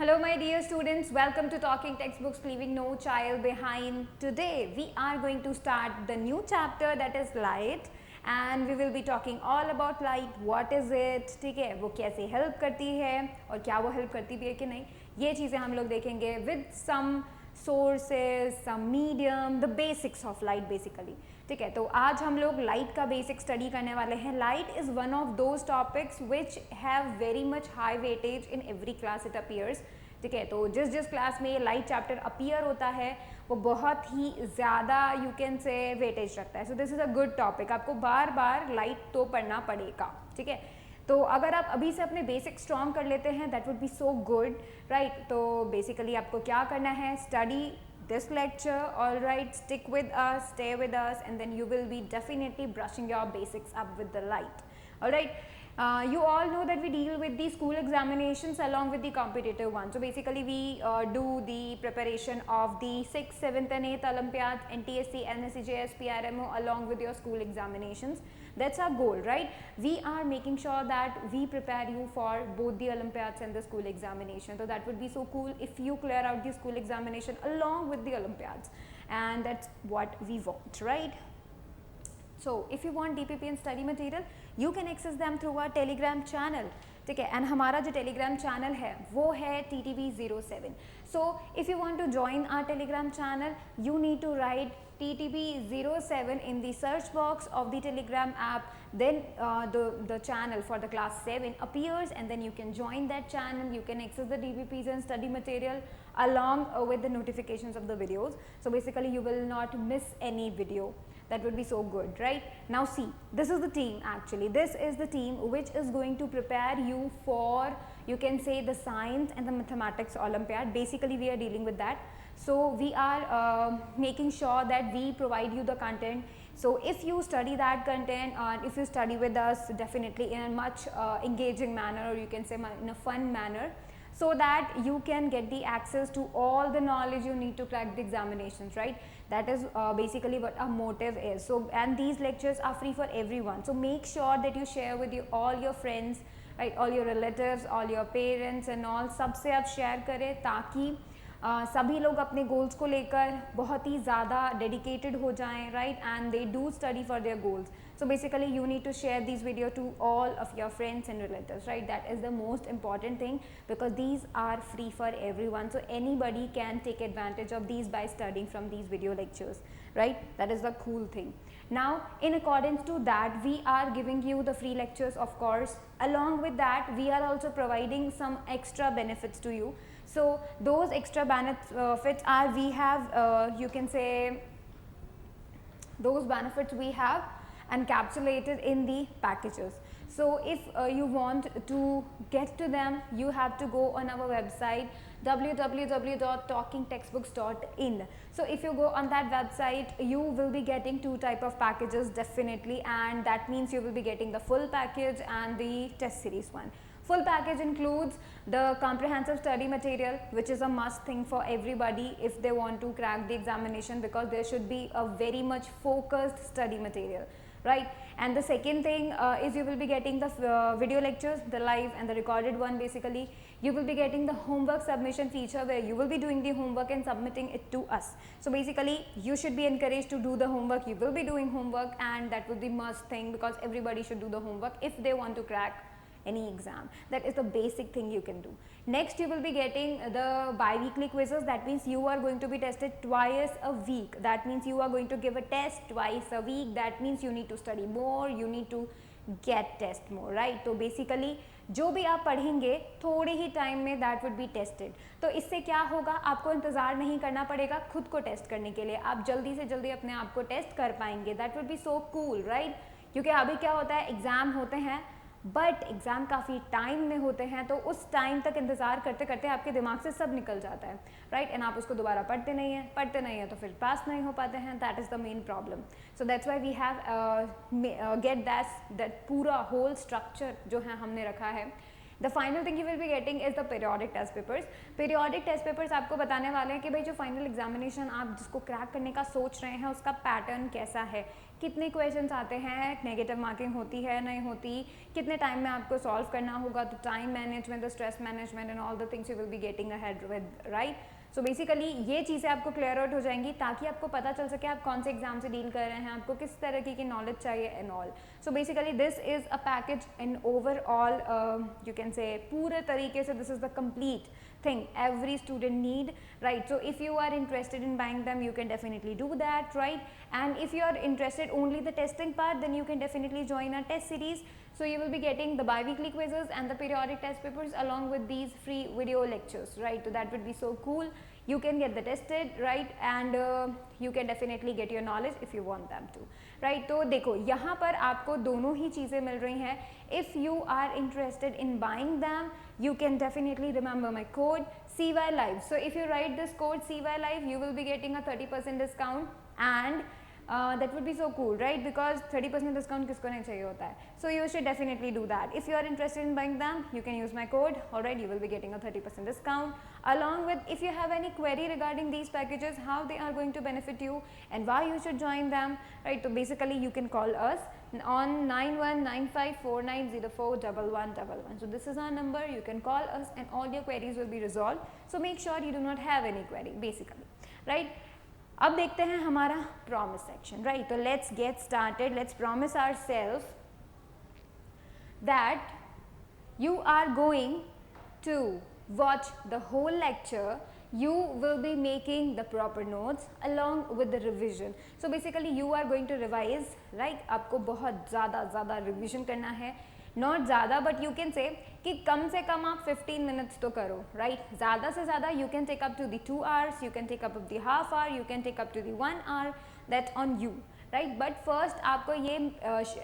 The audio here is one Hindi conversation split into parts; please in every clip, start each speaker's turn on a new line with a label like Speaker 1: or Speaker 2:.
Speaker 1: Hello my dear students, welcome to Talking Textbooks Leaving No Child Behind. Today we are going to start the new chapter that is light and we will be talking all about light, what is it, ठीक है, वो कैसे help करती है और क्या वो help करती भी है कि नहीं, ये चीज़ें हम लोग देखेंगे with some sources, some medium, the basics of light basically. ठीक है, तो आज हम लोग लाइट का बेसिक स्टडी करने वाले हैं. Light is one of those topics which have very much high weightage in every class it appears. ठीक है, तो जिस जिस क्लास में ये लाइट चैप्टर अपीयर होता है वो बहुत ही ज़्यादा यू कैन से वेटेज रखता है. So this is a good topic. आपको बार बार लाइट तो पढ़ना पड़ेगा. ठीक है, तो अगर आप अभी से अपने बेसिक स्ट्रॉन्ग कर लेते हैं that would B so good, right. तो बेसिकली आपको क्या करना है, study this lecture, all right, stick with us, stay with us, and then you will be definitely brushing your basics up with the light. All right, you all know that we deal with the school examinations along with the competitive ones. So basically we do the preparation of the 6th, 7th and 8th Olympiads, NTSC, NSC, JS, PRMO along with your school examinations. That's our goal, right? We are making sure that we prepare you for both the Olympiads and the school examination. So that would be so cool if you clear out the school examination along with the Olympiads, and that's what we want, right? So if you want DPP and study material, you can access them through our Telegram channel. ठीक है, एंड हमारा जो टेलीग्राम चैनल है वो है TTB07. So if you want to join our Telegram channel you need to write TTB07 in the search box of the Telegram app. Then the channel for the class 7 appears, and then you can join that channel. You can access the DPPs and study material along with the notifications of the videos. So basically you will not miss any video. That would be so good, right? Now see, this is the team actually. This is the team which is going to prepare you for, you can say, the science and the mathematics Olympiad. Basically we are dealing with that. So we are making sure that we provide you the content. So if you study that content, if you study with us definitely in a much engaging manner, or you can say in a fun manner, so that you can get the access to all the knowledge you need to crack the examinations, right? That is basically what our motive is. So, and these lectures are free for everyone. So make sure that you share with all your friends, right? All your relatives, all your parents and all. सबसे आप share करें ताकि सभी लोग अपने गोल्स को लेकर बहुत ही ज़्यादा डेडिकेटेड हो जाएं, right, and they do study for their goals. So basically you need to share these video to all of your friends and relatives, right? That is the most important thing, because these are free for everyone. So anybody can take advantage of these by studying from these video lectures, right? That is the cool thing. Now in accordance to that we are giving you the free lectures, of course. Along with that we are also providing some extra benefits to you. So those extra benefits are, we have you can say, those benefits we have encapsulated in the packages. So if you want to get to them, you have to go on our website www.talkingtextbooks.in. So if you go on that website you will be getting two type of packages definitely, and that means you will be getting the full package and the test series one. Full package includes the comprehensive study material, which is a must thing for everybody if they want to crack the examination, because there should be a very much focused study material, right? And the second thing is you will be getting the video lectures, the live and the recorded one. Basically you will be getting the homework submission feature where you will be doing the homework and submitting it to us. So basically you should be encouraged to do the homework. You will be doing homework, and that will be must thing, because everybody should do the homework if they want to crack any exam. That is the basic thing you can do. Next you will be getting the bi-weekly quizzes. That means you are going to be tested twice a week. That means you are going to give a test twice a week. That means you need to study more, you need to get test more, right? तो basically जो भी आप पढ़ेंगे थोड़े ही टाइम में दैट वुड बी टेस्टेड. तो इससे क्या होगा, आपको इंतज़ार नहीं करना पड़ेगा खुद को टेस्ट करने के लिए. आप जल्दी से जल्दी अपने आप को टेस्ट कर पाएंगे. That would B so cool, right? क्योंकि अभी क्या होता है, एग्ज़ाम होते हैं बट एग्ज़ाम काफ़ी टाइम में होते हैं, तो उस टाइम तक इंतज़ार करते करते आपके दिमाग से सब निकल जाता है, राइट? एंड आप उसको दोबारा पढ़ते नहीं हैं तो फिर पास नहीं हो पाते हैं. That is the main problem. So that's why we have get that पूरा होल स्ट्रक्चर जो है हमने रखा है. The final thing you will be getting is the periodic test papers. Periodic test papers आपको बताने वाले हैं कि भाई जो फाइनल एग्जामिनेशन आप जिसको क्रैक करने का सोच रहे हैं उसका पैटर्न कैसा है, कितने क्वेश्चंस आते हैं, नेगेटिव मार्किंग होती है नहीं होती, कितने टाइम में आपको सॉल्व करना होगा, the time management, the stress management and all the things you will be getting ahead with, right. So basically ये चीज़ें आपको क्लियर आउट हो जाएंगी ताकि आपको पता चल सके आप कौन से एग्जाम से डील कर रहे हैं, आपको किस तरह की नॉलेज चाहिए and all. So basically this is a package in overall, you can से पूरे तरीके से this is the complete thing every student need, right? So if you are interested in buying them, you can definitely do that, right? And if you are interested only the testing part, then you can definitely join our test series. So you will be getting the bi-weekly quizzes and the periodic test papers along with these free video lectures, right? So that would be so cool. You can get the tested, right? And you can definitely get your knowledge if you want them to, right? तो देखो यहाँ पर आपको दोनों ही चीज़ें मिल रही हैं. If you are interested in buying them, you can definitely remember my code CY Live. So if you write this code CY Live, you will be getting a 30% discount, and that would be so cool, right? Because 30% discount किसको नहीं चाहिए होता है. So you should definitely do that. If you are interested in buying them, you can use my code. Alright, you will be getting a 30% discount. Along with, if you have any query regarding these packages, how they are going to benefit you and why you should join them, right? So basically, you can call us on 919549041111. So this is our number. You can call us, and all your queries will be resolved. So make sure you do not have any query, basically, right? अब देखते हैं हमारा प्रॉमिस सेक्शन, राइट. तो let's get started. Let's promise ourself that you are going to watch the whole lecture. You will be making the proper notes along with the revision. So basically you are going to revise, right? आपको बहुत ज़्यादा रिविजन करना है. नॉट ज़्यादा, बट यू कैन से कि कम से कम आप 15 मिनट्स तो करो, राइट. ज़्यादा से ज़्यादा you can take up to the 2 hours, you can take up the half hour, you can take up to the 1 hour, that on you, right. But first आपको ये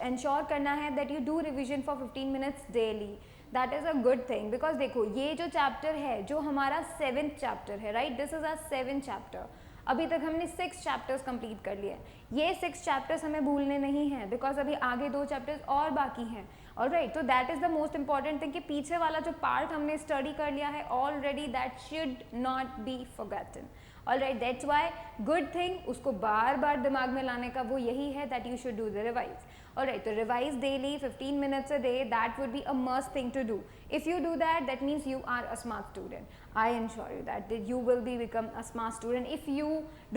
Speaker 1: इंश्योर करना है that you do revision for 15 minutes daily. That is a good thing, because देखो ये जो चैप्टर है जो हमारा 7th चैप्टर है, right. This is our 7th chapter. अभी तक हमने 6 चैप्टर्स कंप्लीट कर लिए. ये 6 चैप्टर्स हमें भूलने नहीं हैं, बिकॉज अभी आगे 2 चैप्टर्स और बाकी हैं. ऑलराइट, तो that is the most important thing कि पीछे वाला जो पार्ट हमने स्टडी कर लिया है already, that should not be forgotten. Alright, that's why good thing उसको बार बार दिमाग में लाने का वो यही है that you should do the revise. Alright, तो revise daily 15 minutes a day, that would be a must thing to do. If you do that, that means you are a smart student. I ensure you that you will become a smart student if you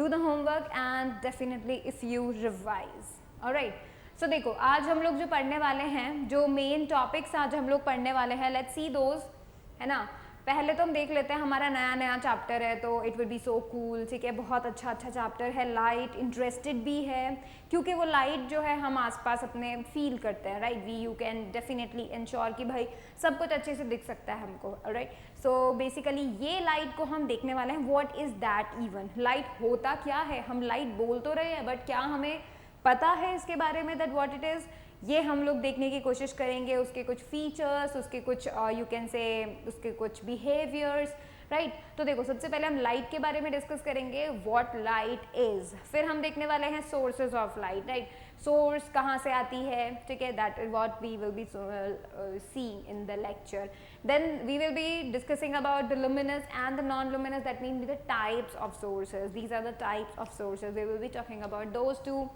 Speaker 1: do the homework and definitely if you revise. Alright. So देखो आज हम लोग जो पढ़ने वाले हैं, जो मेन टॉपिक्स आज हम लोग पढ़ने वाले हैं, लेट्स सी दोज, है ना. पहले तो हम देख लेते हैं हमारा नया चैप्टर है, तो it will be so cool, ठीक है. बहुत अच्छा चैप्टर है, लाइट, इंटरेस्टेड भी है, क्योंकि वो लाइट जो है हम आसपास अपने फील करते हैं, right. We you can definitely ensure कि भाई सब कुछ अच्छे से दिख सकता है हमको, राइट. सो बेसिकली ये लाइट को हम देखने वाले हैं. What is that even, light होता क्या है. हम लाइट बोल तो रहे हैं, बट क्या हमें पता है इसके बारे में दैट व्हाट इट इज़. ये हम लोग देखने की कोशिश करेंगे, उसके कुछ फीचर्स, उसके कुछ यू कैन से उसके कुछ बिहेवियर्स, राइट. तो देखो सबसे पहले हम लाइट के बारे में डिस्कस करेंगे, व्हाट लाइट इज़. फिर हम देखने वाले हैं sources of light, right. Source कहाँ से आती है, ठीक है. That is what we will be seeing in the lecture. Then we will be discussing about the luminous and the non luminous, that mean the types of sources. These are the types of sources. We will be talking about those two.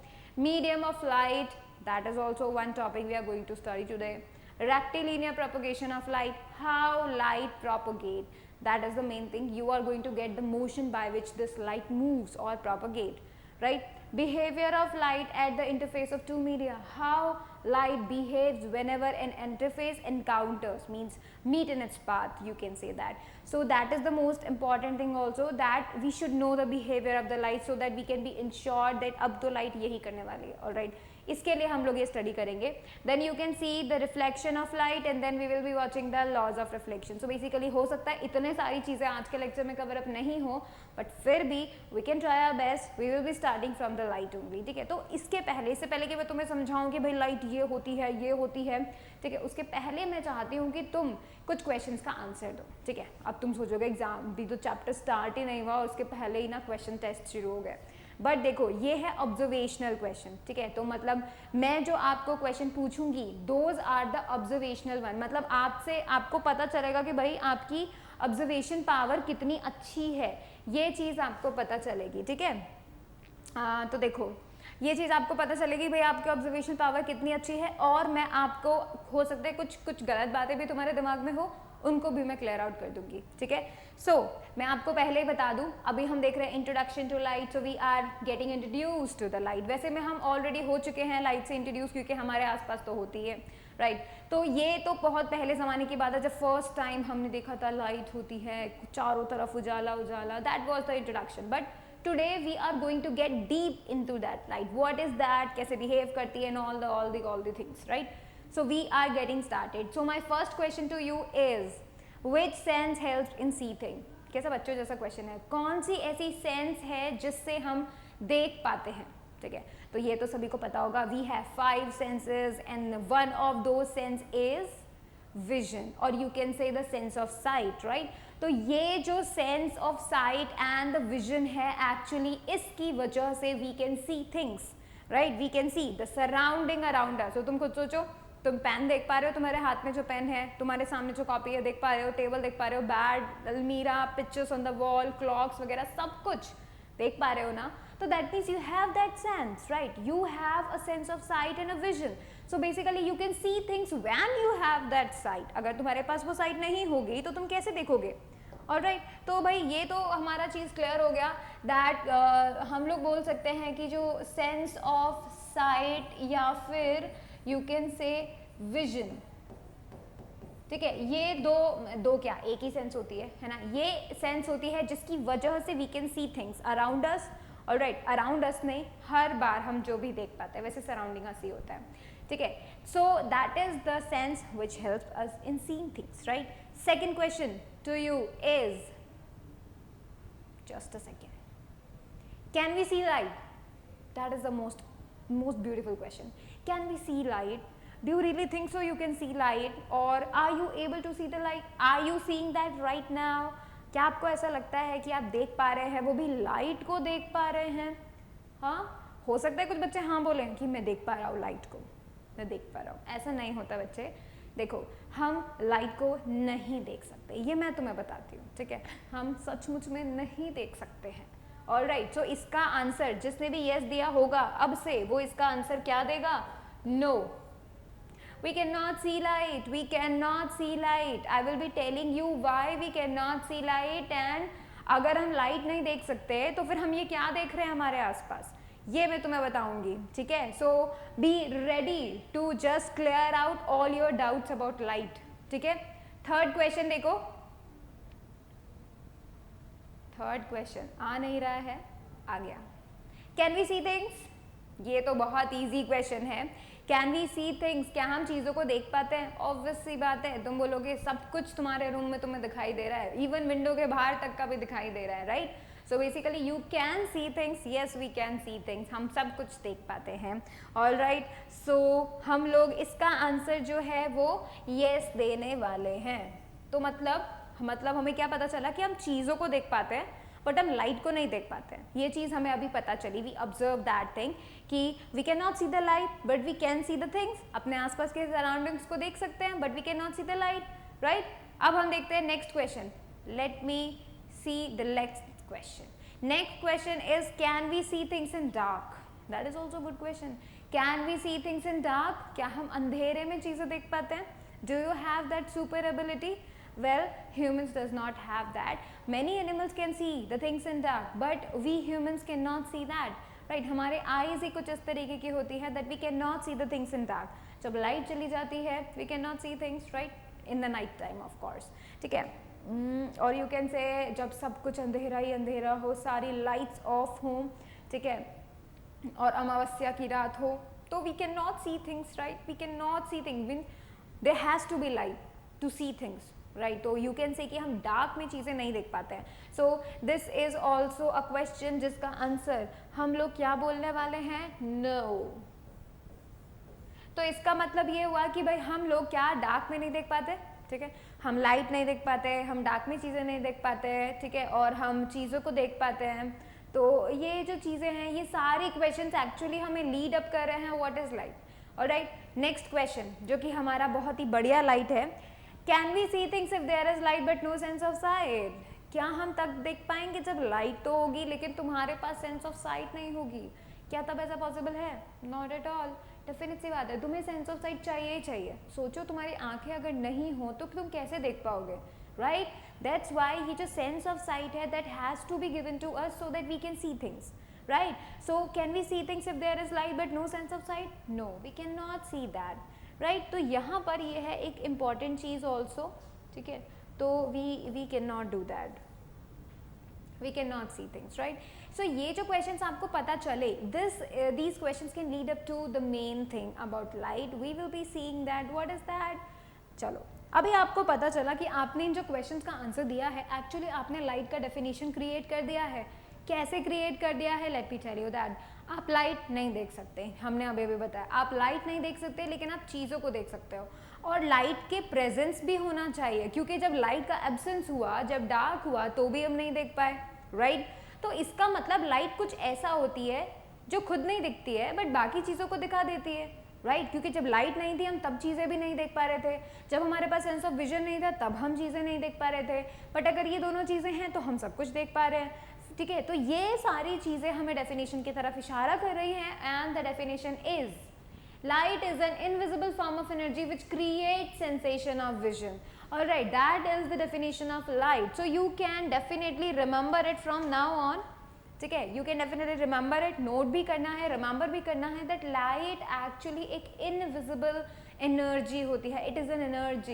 Speaker 1: Medium of light, that is also one topic we are going to study today. Rectilinear propagation of light, how light propagate, that is the main thing. You are going to get the motion by which this light moves or propagate, right. Behavior of light at the interface of two media, how light behaves whenever an interface encounters, means meet in its path, you can say that. So that is the most important thing also, that we should know the behavior of the light so that we can be ensured that अब तो light यही करने वाली है, alright. इसके लिए हम लोग ये स्टडी करेंगे. Then you can see the reflection of light and then we will be watching the laws of reflection. So basically हो सकता है इतने सारी चीज़ें आज के लेक्चर में कवर अप नहीं हो, बट फिर भी we can try our best. We will be starting from the light only, ठीक है. तो इससे पहले कि मैं तुम्हें समझाऊँ कि भाई लाइट ये होती है, ठीक है, उसके पहले मैं चाहती हूँ कि तुम कुछ क्वेश्चंस का आंसर दो, ठीक है. अब तुम सोचोगे एग्जाम भी तो चैप्टर स्टार्ट ही नहीं हुआ, उसके पहले ही ना क्वेश्चन टेस्ट शुरू हो गए, बट देखो ये है ऑब्जर्वेशनल क्वेश्चन, ठीक है, तो मतलब मैं जो आपको क्वेश्चन पूछूंगी those are the observational one, मतलब आपसे आपको पता चलेगा कि भाई आपकी ऑब्जर्वेशन पावर कितनी अच्छी है, ये चीज़ आपको पता चलेगी, ठीक है। तो देखो ये चीज़ आपको पता चलेगी भाई आपकी ऑब्जर्वेशन पावर कितनी अच्छी है, और मैं आपको हो सकता है कुछ गलत बातें भी तुम्हारे दिमाग में हो, उनको भी मैं क्लियर आउट कर दूंगी, ठीक है। सो मैं आपको पहले ही बता दूं, अभी हम देख रहे हैं introduction to light, so we are getting introduce to the light. वैसे में हम ऑलरेडी हो चुके हैं लाइट से इंट्रोड्यूस, क्योंकि हमारे आसपास तो होती है, राइट। तो ये तो बहुत पहले ज़माने की बात है, जब फर्स्ट टाइम हमने देखा था लाइट होती है, चारों तरफ उजाला उजाला, that was the introduction. But today we are going to get deep into that light, what is that, कैसे behave करती है, and all the things, right? So we are getting started. So my first question to you is which sense helps in see thing? कैसा बच्चों जैसा क्वेश्चन है, कौन सी ऐसी सेंस है जिससे हम देख पाते हैं, ठीक है। तो ये तो सभी को पता होगा, we have 5 senses and one of those sense is vision, और you can say the sense of sight, right. तो ये जो sense of sight and the vision है, एक्चुअली इसकी वजह से we can see things, right, we can see the surrounding around us. तो तुम खुद सोचो, तुम पेन देख पा रहे हो, तुम्हारे हाथ में जो पेन है, तुम्हारे सामने जो कॉपी है देख पा रहे हो, टेबल देख पा रहे हो, बेड, अलमीरा, pictures on the wall, clocks वगैरह सब कुछ देख पा रहे हो ना, तो that means you have that sense, right, you have a sense of sight and a vision. So basically you can see things when you have that site. अगर तुम्हारे पास वो साइट नहीं होगी तो तुम कैसे देखोगे, ऑलराइट। तो भाई ये तो हमारा चीज़ क्लियर हो गया दैट हम लोग बोल सकते हैं कि जो सेंस ऑफ साइट या फिर यू कैन से विजन, ठीक है, ये दो क्या एक ही सेंस होती है ना, ये सेंस होती है जिसकी वजह से we can see things around us, alright, around us नहीं, हर बार हम जो भी देख पाते हैं, वैसे सराउंडिंग अस ही होता है, ठीक है। सो that is the sense which helps us in seeing things, right. Second question to you is, just a second, can we see light? That is the most beautiful question. Can we see light? Do you really think so you can see light, or are you able to see the light? Are you seeing that right now? क्या आपको ऐसा लगता है कि आप देख पा रहे हैं, वो भी लाइट को देख पा रहे हैं? हाँ, हो सकता है कुछ बच्चे हाँ बोलें कि मैं देख पा रहा हूँ लाइट को, मैं देख पा रहा हूँ। ऐसा नहीं होता बच्चे, देखो हम लाइट को नहीं देख सकते, ये मैं तुम्हें बताती हूँ, ठीक है, हम सचमुच में नहीं देख सकते हैं, ऑलराइट। सो इसका आंसर जिसने भी यस दिया होगा अब से, वो इसका आंसर क्या देगा? No, we can not see light, we can not see light. I will be telling you why we can not see light. And अगर हम लाइट नहीं देख सकते तो फिर हम ये क्या देख रहे हैं हमारे आसपास, ये मैं तुम्हें बताऊंगी, ठीक है। So be ready to just clear out all your doubts about light, ठीक है। थर्ड क्वेश्चन देखो, थर्ड क्वेश्चन आ नहीं रहा है, आ गया। Can we see things? ये तो बहुत इजी क्वेश्चन है। कैन वी सी थिंग्स, क्या हम चीज़ों को देख पाते हैं? ऑब्वियस सी बात है, तुम बोलोगे सब कुछ तुम्हारे रूम में तुम्हें दिखाई दे रहा है, इवन विंडो के बाहर तक का भी दिखाई दे रहा है, right. So basically you can see things, yes we can see things, हम सब कुछ देख पाते हैं, ऑल राइट। सो हम लोग इसका आंसर जो है वो येस देने वाले हैं। तो मतलब हमें क्या पता चला कि हम चीज़ों को देख पाते हैं बट हम लाइट को नहीं देख पाते हैं, ये चीज़ हमें अभी पता चली। वी ऑब्जर्व दैट थिंग कि we can not see the light but we can see the things, अपने आसपास के सराउंडिंग्स को देख सकते हैं but we can not see the light, right. अब हम देखते हैं next question, let me see the next question. Next question is, can we see things in dark? That is also a good question. Can we see things in dark? क्या हम अंधेरे में चीजें देख पाते हैं? Do you have that super ability? Well, humans does not have that. Many animals can see the things in dark, but we humans cannot see that. Right? हमारे eyes ही कुछ इस तरीके की होती है that we cannot see the things in dark. जब लाइट चली जाती है, we cannot see things, right? In the night time, of course. ठीक है? और यू कैन से जब सब कुछ अंधेरा ही अंधेरा हो, सारी लाइट्स ऑफ हों, ठीक है, और अमावस्या की रात हो, तो we can not see things, right, we can not see things, mean there has to be light to see things, right. तो यू कैन से कि हम डार्क में चीज़ें नहीं देख पाते हैं। So this is also a question जिसका आंसर हम लोग क्या बोलने वाले हैं? नो। तो इसका मतलब ये हुआ कि भाई हम लोग क्या डार्क में नहीं देख पाते, ठीक है, हम लाइट नहीं देख पाते, हम डार्क में चीज़ें नहीं देख पाते, ठीक है, और हम चीज़ों को देख पाते हैं, तो ये जो चीज़ें हैं, ये सारे क्वेश्चंस एक्चुअली हमें लीड अप कर रहे हैं what is light. Alright, next question जो कि हमारा बहुत ही बढ़िया लाइट है. Can we see things if there is light but no sense of sight? क्या हम तब देख पाएंगे जब लाइट तो होगी लेकिन तुम्हारे पास सेंस ऑफ साइट नहीं होगी? क्या तब ऐसा पॉसिबल है? Not at all. डेफिनेट सी बात है, तुम्हें सेंस ऑफ साइट चाहिए ही चाहिए. सोचो तुम्हारी आंखें अगर नहीं हो तो तुम कैसे देख पाओगे, राइट? दैट्स वाई ये जो सेंस ऑफ साइट है that has to be given to us so that we can see things, right? So can we see things if there is light but no sense of sight? No, we cannot see that, right? तो यहाँ पर ये है एक important चीज़ also, ठीक है? तो we cannot do that, we cannot see things, right? So ये जो questions आपको पता चले, these questions can lead up to the main thing about light. We will be seeing that. What is that? चलो अभी आपको पता चला कि आपने इन जो क्वेश्चंस का आंसर दिया है, एक्चुअली आपने लाइट का डेफिनेशन क्रिएट कर दिया है. कैसे क्रिएट कर दिया है? Let me tell you that. आप लाइट नहीं देख सकते, हमने अभी भी बताया. आप लाइट नहीं देख सकते लेकिन आप चीज़ों को देख सकते हो, और लाइट के प्रेजेंस भी होना चाहिए, क्योंकि जब लाइट का एब्सेंस हुआ, जब डार्क हुआ तो भी हम नहीं देख पाए, राइट? तो इसका मतलब लाइट कुछ ऐसा होती है जो खुद नहीं दिखती है बट बाकी चीज़ों को दिखा देती है, राइट? क्योंकि जब लाइट नहीं थी हम तब चीज़ें भी नहीं देख पा रहे थे, जब हमारे पास सेंस ऑफ विजन नहीं था तब हम चीज़ें नहीं देख पा रहे थे, बट अगर ये दोनों चीज़ें हैं तो हम सब कुछ देख पा रहे हैं, ठीक है? तो ये सारी चीज़ें हमें डेफिनेशन की तरफ इशारा कर रही हैं. And the definition is light is an invisible form of energy which create sensation of vision. Alright, that is the definition of light. So you can definitely remember it from now on, ठीक है? You can definitely remember it, note भी करना है, रिमेंबर भी करना है दैट लाइट एक्चुअली एक इनविजिबल एनर्जी होती है. It is an energy,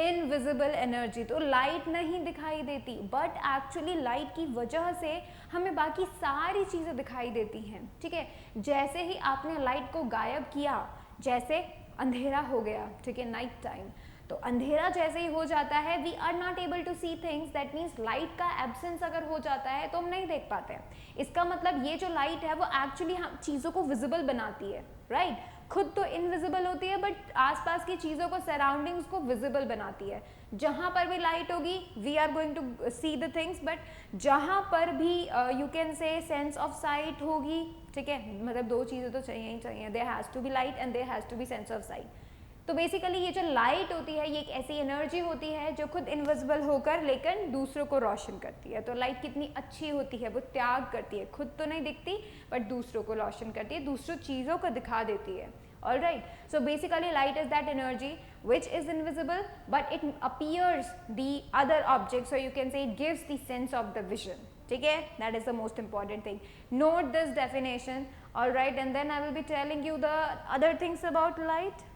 Speaker 1: invisible energy. तो लाइट नहीं दिखाई देती बट एक्चुअली लाइट की वजह से हमें बाकी सारी चीज़ें दिखाई देती हैं, ठीक है? जैसे ही आपने लाइट को गायब किया, जैसे अंधेरा हो गया, ठीक है, नाइट टाइम, तो अंधेरा जैसे ही हो जाता है we are not able to see things. That means light का एब्सेंस अगर हो जाता है तो हम नहीं देख पाते हैं. इसका मतलब ये जो लाइट है वो एक्चुअली हम चीज़ों को विजिबल बनाती है, राइट? खुद तो इनविजिबल होती है बट आसपास की चीज़ों को, सराउंडिंग्स को विजिबल बनाती है. जहाँ पर भी लाइट होगी we are going to see the things, but जहाँ पर भी you can say sense of sight होगी, ठीक है, मतलब दो चीज़ें तो चाहिए ही चाहिए, there has to be light and there has to be sense of sight. तो बेसिकली ये जो लाइट होती है ये एक ऐसी एनर्जी होती है जो खुद इनविजिबल होकर लेकिन दूसरों को रोशन करती है. तो लाइट कितनी अच्छी होती है, वो त्याग करती है, खुद तो नहीं दिखती बट दूसरों को रोशन करती है, दूसरों चीज़ों को दिखा देती है. Alright, so basically light is that energy which is invisible but it appears the other object, so you can say it gives the sense of the vision, ठीक है? That is the most important thing. Note this definition, alright, and then I will be telling you the other things about light.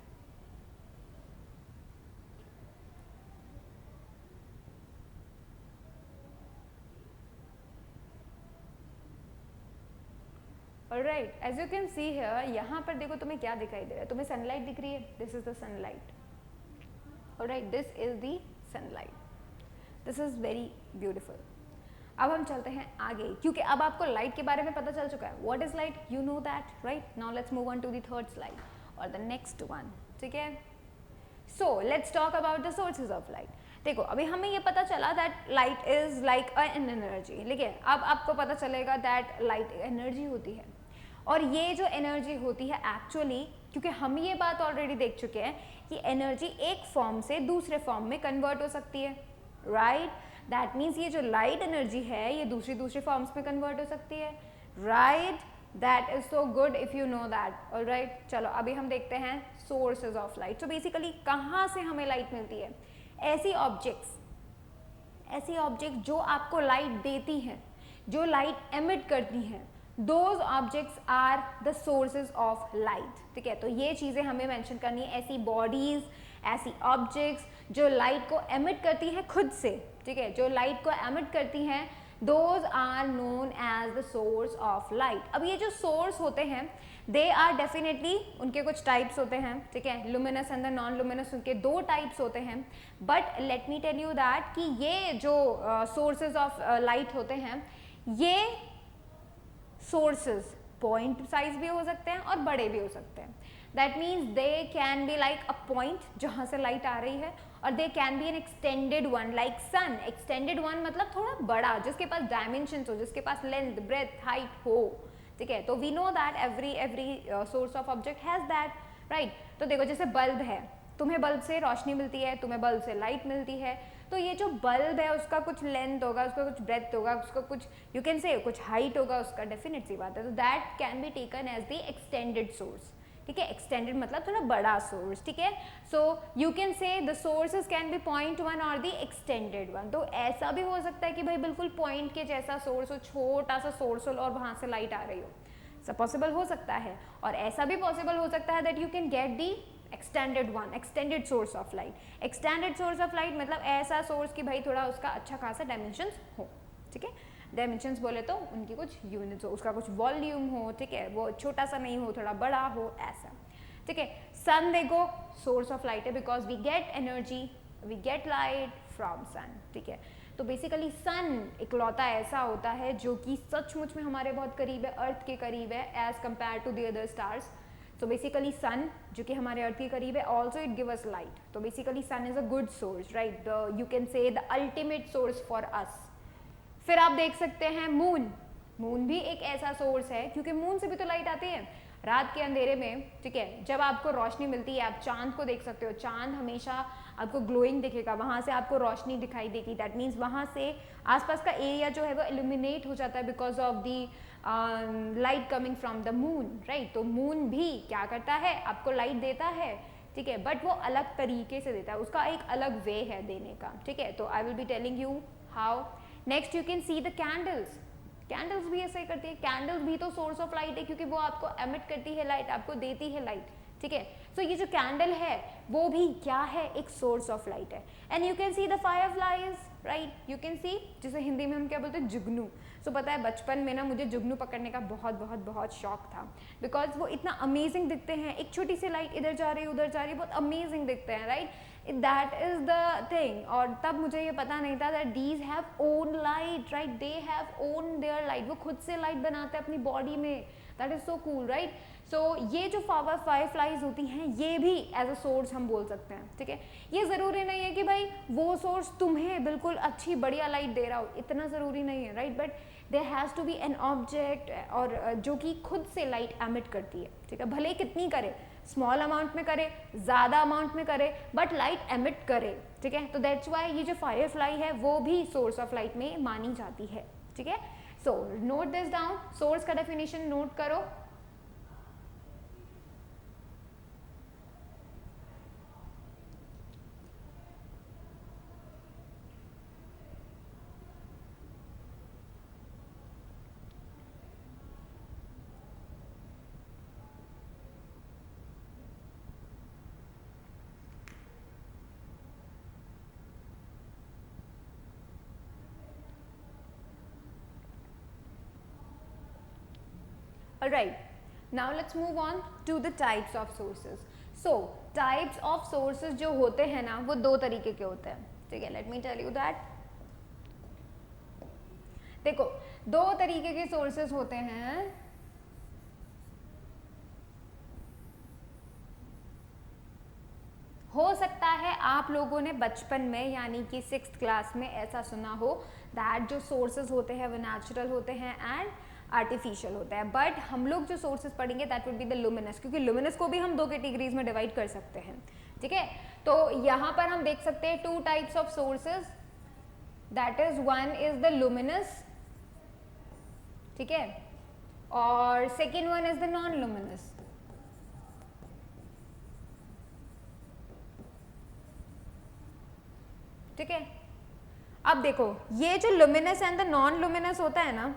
Speaker 1: Alright, as you can see here, यहाँ पर देखो तुम्हें क्या दिखाई दे रहा है? तुम्हें सनलाइट दिख रही है? This is the sunlight. Alright, this is the sunlight. This is very beautiful. अब हम चलते हैं आगे, क्योंकि अब आपको लाइट के बारे में पता चल चुका है. What is light? You know that, right? Now let's move on to the third slide or the next one, ठीक है? So let's talk about the sources of light. देखो अभी हमें ये पता चला that light is like an energy, ठीक है? अब आपको पता चलेगा दैट लाइट एनर्जी होती है, और ये जो एनर्जी होती है एक्चुअली, क्योंकि हम ये बात ऑलरेडी देख चुके हैं कि एनर्जी एक फॉर्म से दूसरे फॉर्म में कन्वर्ट हो सकती है, राइट? दैट मीन्स ये जो लाइट एनर्जी है ये दूसरी फॉर्म्स में कन्वर्ट हो सकती है, right? That is so good if you know that. Alright, चलो अभी हम देखते हैं सोर्सेज ऑफ लाइट. तो बेसिकली कहाँ से हमें लाइट मिलती है? ऐसी ऑब्जेक्ट्स जो आपको लाइट देती हैं, जो लाइट एमिट करती हैं, those objects are the sources of light, ठीक है? तो ये चीज़ें हमें मेंशन करनी है. ऐसी बॉडीज, ऐसी ऑब्जेक्ट्स जो लाइट को एमिट करती हैं खुद से, ठीक है, जो लाइट को एमिट करती हैं, those are known as the source of light. अब ये जो सोर्स होते हैं दे आर डेफिनेटली, उनके कुछ टाइप्स होते हैं, ठीक है, luminous and the non luminous, उनके दो टाइप्स होते हैं. But let me tell you that कि ये जो सोर्सेज ऑफ लाइट होते हैं, ये सोर्सेज पॉइंट साइज भी हो सकते हैं और बड़े भी हो सकते हैं. That means they can be like a point जहाँ से लाइट आ रही है, और they can be an extended one like sun. Extended one मतलब थोड़ा बड़ा, जिसके पास डायमेंशंस हो, जिसके पास लेंथ, ब्रेथ, हाइट हो, ठीक है। तो we know that every source of object has that, right. तो देखो जैसे बल्ब है, तुम्हें बल्ब से रोशनी मिलती है, तुम्हें बल्ब से लाइट मिलती है, तो ये जो बल्ब है उसका कुछ लेंथ होगा, उसका कुछ ब्रेथ होगा, उसका कुछ यू कैन से कुछ हाइट होगा उसका, डेफिनेट सी बात है। तो that can be taken as the extended source, ठीक है। एक्सटेंडेड मतलब थोड़ा बड़ा सोर्स, ठीक है। So you can say the sources can be point one और द एक्सटेंडेड वन। तो ऐसा भी हो सकता है कि भाई बिल्कुल पॉइंट के जैसा सोर्स हो, छोटा सा सोर्स हो और वहां से लाइट आ रही हो, सब पॉसिबल हो सकता है। और ऐसा भी पॉसिबल हो सकता है that you can get the extended one, extended source of light. Extended source of light मतलब ऐसा सोर्स कि भाई थोड़ा उसका अच्छा खासा डायमेंशंस हो, ठीक है। डायमेंशंस बोले तो उनकी कुछ यूनिट्स हो, उसका कुछ वॉल्यूम हो, ठीक है, वो छोटा सा नहीं हो, थोड़ा बड़ा हो, ऐसा, ठीक है। सन देखो सोर्स ऑफ लाइट है, because we get energy, we get light from sun, ठीक है। तो बेसिकली सन इकलौता ऐसा होता है जो कि सचमुच में हमारे बहुत करीब है, अर्थ के करीब है as compare to the other stars. So basically sun जो कि हमारे अर्थ के करीब है, also it give us light. तो basically sun is a good source, right, the you can say the ultimate source for us. फिर आप देख सकते हैं मून, मून भी एक ऐसा सोर्स है, क्योंकि मून से भी तो लाइट आती है रात के अंधेरे में, ठीक है। जब आपको रोशनी मिलती है, आप चांद को देख सकते हो, चांद हमेशा आपको ग्लोइंग दिखेगा, वहां से आपको रोशनी दिखाई देगी, दैट मीन्स वहां से आसपास का एरिया जो है वो इल्यूमिनेट हो जाता है because of the light coming from the moon, right. तो मून भी क्या करता है, आपको लाइट देता है, ठीक है, बट वो अलग तरीके से देता है, उसका एक अलग वे है देने का, ठीक है। तो आई will be telling you how. Next you can see the candles, candles भी ऐसे ही करती है, कैंडल्स भी तो सोर्स ऑफ लाइट है, क्योंकि वो आपको एमिट करती है लाइट, आपको देती है लाइट, ठीक है। सो ये जो कैंडल है वो भी क्या है, एक सोर्स ऑफ लाइट है। And you can see the fire flies, right, you can सी, जिसे हिंदी में हम क्या बोलते हैं, जुगनू। सो पता है बचपन में ना मुझे जुगनू पकड़ने का बहुत बहुत बहुत शौक था, बिकॉज वो इतना अमेजिंग दिखते हैं, एक छोटी सी लाइट इधर जा रही है उधर जा रही है, बहुत अमेजिंग दिखते हैं, right, that is the thing. और तब मुझे ये पता नहीं था that these have own light, right, they have own their light, वो खुद से लाइट बनाते हैं अपनी बॉडी में, that is so cool, right. So ये जो फायर फ्लाइज होती हैं ये भी एज अ सोर्स हम बोल सकते हैं, ठीक है। ये ज़रूरी नहीं है कि भाई वो सोर्स तुम्हें बिल्कुल अच्छी बढ़िया लाइट दे रहा हो, इतना ज़रूरी नहीं है, right, but there has to be an object और जो कि खुद से लाइट एमिट करती है, ठीक है। भले कितनी करे, स्मॉल अमाउंट में करे, ज़्यादा अमाउंट में करे, बट लाइट एमिट करे, ठीक है। तो दैट्स वाई ये जो फायर फ्लाई है वो भी सोर्स ऑफ लाइट में मानी जाती है, ठीक है। So note this down, source का डेफिनेशन नोट करो। Alright, now let's move on to the types of sources. So, types of sources जो होते हैं ना वो दो तरीके के होते हैं, ठीक है। Let me tell you that. देखो दो तरीके के sources होते हैं, हो सकता है आप लोगों ने बचपन में यानी कि 6th क्लास में ऐसा सुना हो दैट जो सोर्सेज होते हैं वो नेचुरल होते हैं एंड आर्टिफिशियल होता है, बट हम लोग जो सोर्सेज पढ़ेंगे that would be the luminous, क्योंकि लुमिनस को भी हम दो कैटेगरीज में डिवाइड कर सकते हैं, ठीक है। तो यहाँ पर हम देख सकते हैं two types of sources, that is one is the luminous, ठीक है, और second one is the non luminous, ठीक है। अब देखो ये जो luminous and the non luminous होता है ना,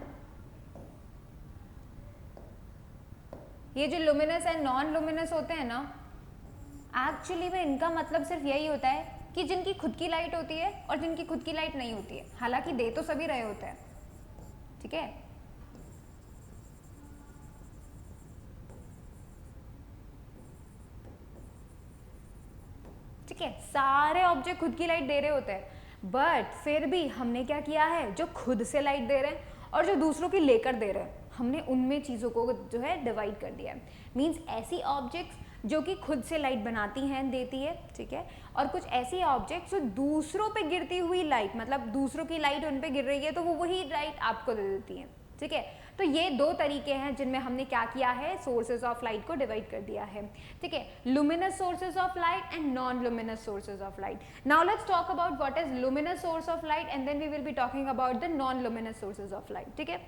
Speaker 1: ये जो लुमिनस एंड नॉन लुमिनस होते हैं ना, एक्चुअली में इनका मतलब सिर्फ यही होता है कि जिनकी खुद की लाइट होती है और जिनकी खुद की लाइट नहीं होती है, हालांकि दे तो सभी रहे होते हैं, ठीक है। ठीक है, सारे ऑब्जेक्ट खुद की लाइट दे रहे होते हैं, बट फिर भी हमने क्या किया है, जो खुद से लाइट दे रहे हैं और जो दूसरों की लेकर दे रहे हैं, हमने उनमें चीज़ों को जो है डिवाइड कर दिया है। मीन्स ऐसी ऑब्जेक्ट्स जो कि खुद से लाइट बनाती हैं, देती है, ठीक है, और कुछ ऐसी ऑब्जेक्ट्स जो दूसरों पे गिरती हुई लाइट, मतलब दूसरों की लाइट उन पे गिर रही है तो वो वही लाइट आपको दे देती है, ठीक है। तो ये दो तरीके हैं जिनमें हमने क्या किया है, सोर्सेज ऑफ लाइट को डिवाइड कर दिया है, ठीक है, luminous sources of light and non luminous sources of light. Now let's talk about what is luminous source of light and then we will be talking about the non luminous sources of light, ठीक है।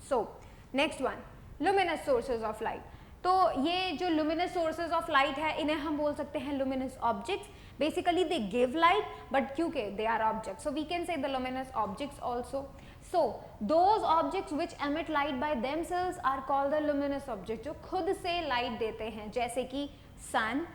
Speaker 1: So next one, luminous sources of light. तो ये जो लुमिनस सोर्सेज ऑफ लाइट है इन्हें हम बोल सकते हैं luminous objects. Basically they give light but क्योंकि they are objects, so we can say the luminous objects also. So those objects which emit light by themselves are called the luminous object, जो खुद से लाइट देते हैं, जैसे कि सन,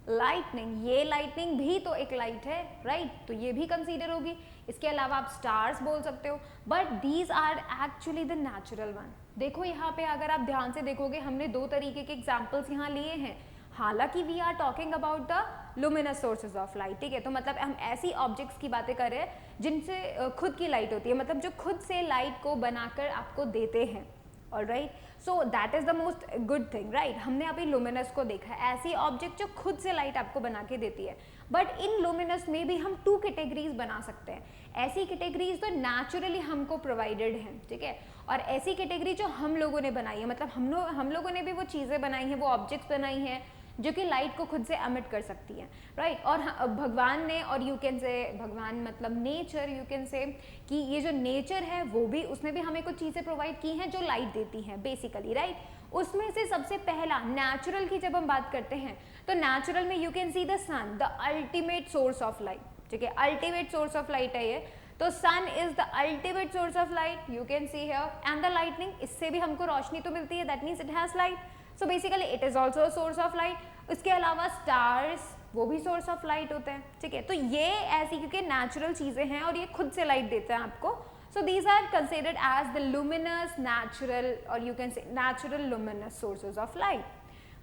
Speaker 1: लाइटनिंग, ये लाइटनिंग भी तो एक लाइट है, राइट, तो ये भी कंसीडर होगी। इसके अलावा आप स्टार्स बोल सकते हो, but these are actually the natural one. देखो यहाँ पे अगर आप ध्यान से देखोगे हमने दो तरीके के एग्जाम्पल्स यहाँ लिए हैं, हालांकि we are talking about the luminous sources of light, ठीक है, तो मतलब हम ऐसी ऑब्जेक्ट्स की बातें कर रहे हैं जिनसे खुद की लाइट होती है, मतलब जो खुद से लाइट को बनाकर आपको देते हैं, alright, so that is the most good thing, right. हमने अभी लुमिनस को देखा है, ऐसी ऑब्जेक्ट जो खुद से लाइट आपको बना के देती है, बट इन लुमिनस में भी हम टू कैटेगरीज बना सकते हैं। ऐसी कैटेगरीज तो नेचुरली हमको प्रोवाइडेड हैं, ठीक है, और ऐसी कैटेगरी जो हम लोगों ने बनाई है, मतलब हम लोगों ने भी वो चीज़ें बनाई हैं, वो ऑब्जेक्ट्स बनाई हैं जो कि लाइट को खुद से एमिट कर सकती हैं, राइट। और भगवान ने, और यू कैन से भगवान मतलब नेचर, यू कैन से कि ये जो नेचर है वो भी, उसने भी हमें कुछ चीज़ें प्रोवाइड की हैं जो लाइट देती हैं बेसिकली, राइट। उसमें से सबसे पहला नेचुरल की जब हम बात करते हैं तो नेचुरल में you can see the sun, the ultimate source of light, ठीक है, अल्टीमेट सोर्स ऑफ लाइट है ये, तो sun is the ultimate source of light, you can see here, and the lightning, इससे भी हमको रोशनी तो मिलती है, that means it has light, so basically it is also source of light. इसके अलावा स्टार्स, वो भी सोर्स ऑफ लाइट होते हैं, ठीक है, तो ये ऐसी क्योंकि नेचुरल चीजें हैं और ये खुद से लाइट देते हैं आपको, so these are considered as the luminous natural, और you can say natural luminous sources of light.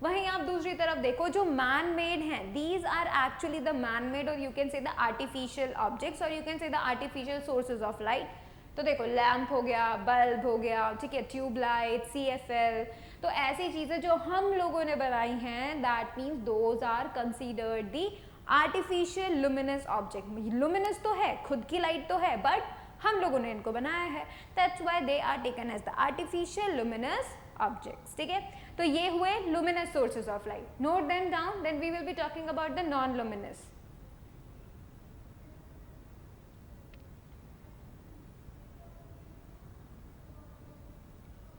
Speaker 1: वहीं आप दूसरी तरफ देखो जो मैन मेड हैं, these are actually the man made, और you can say the artificial objects, और you can say the artificial sources of light. तो देखो लैंप हो गया, बल्ब हो गया, ठीक है, ट्यूबलाइट, CFL, तो ऐसी चीजें जो हम लोगों ने बनाई हैं, that means those are considered the artificial luminous object. Luminous तो है, खुद की लाइट तो है, बट हम लोगों ने इनको बनाया है, that's why they are taken as the artificial luminous objects, ठीक है। तो ये हुए luminous sources of light, note them down, then we will be talking about the non luminous.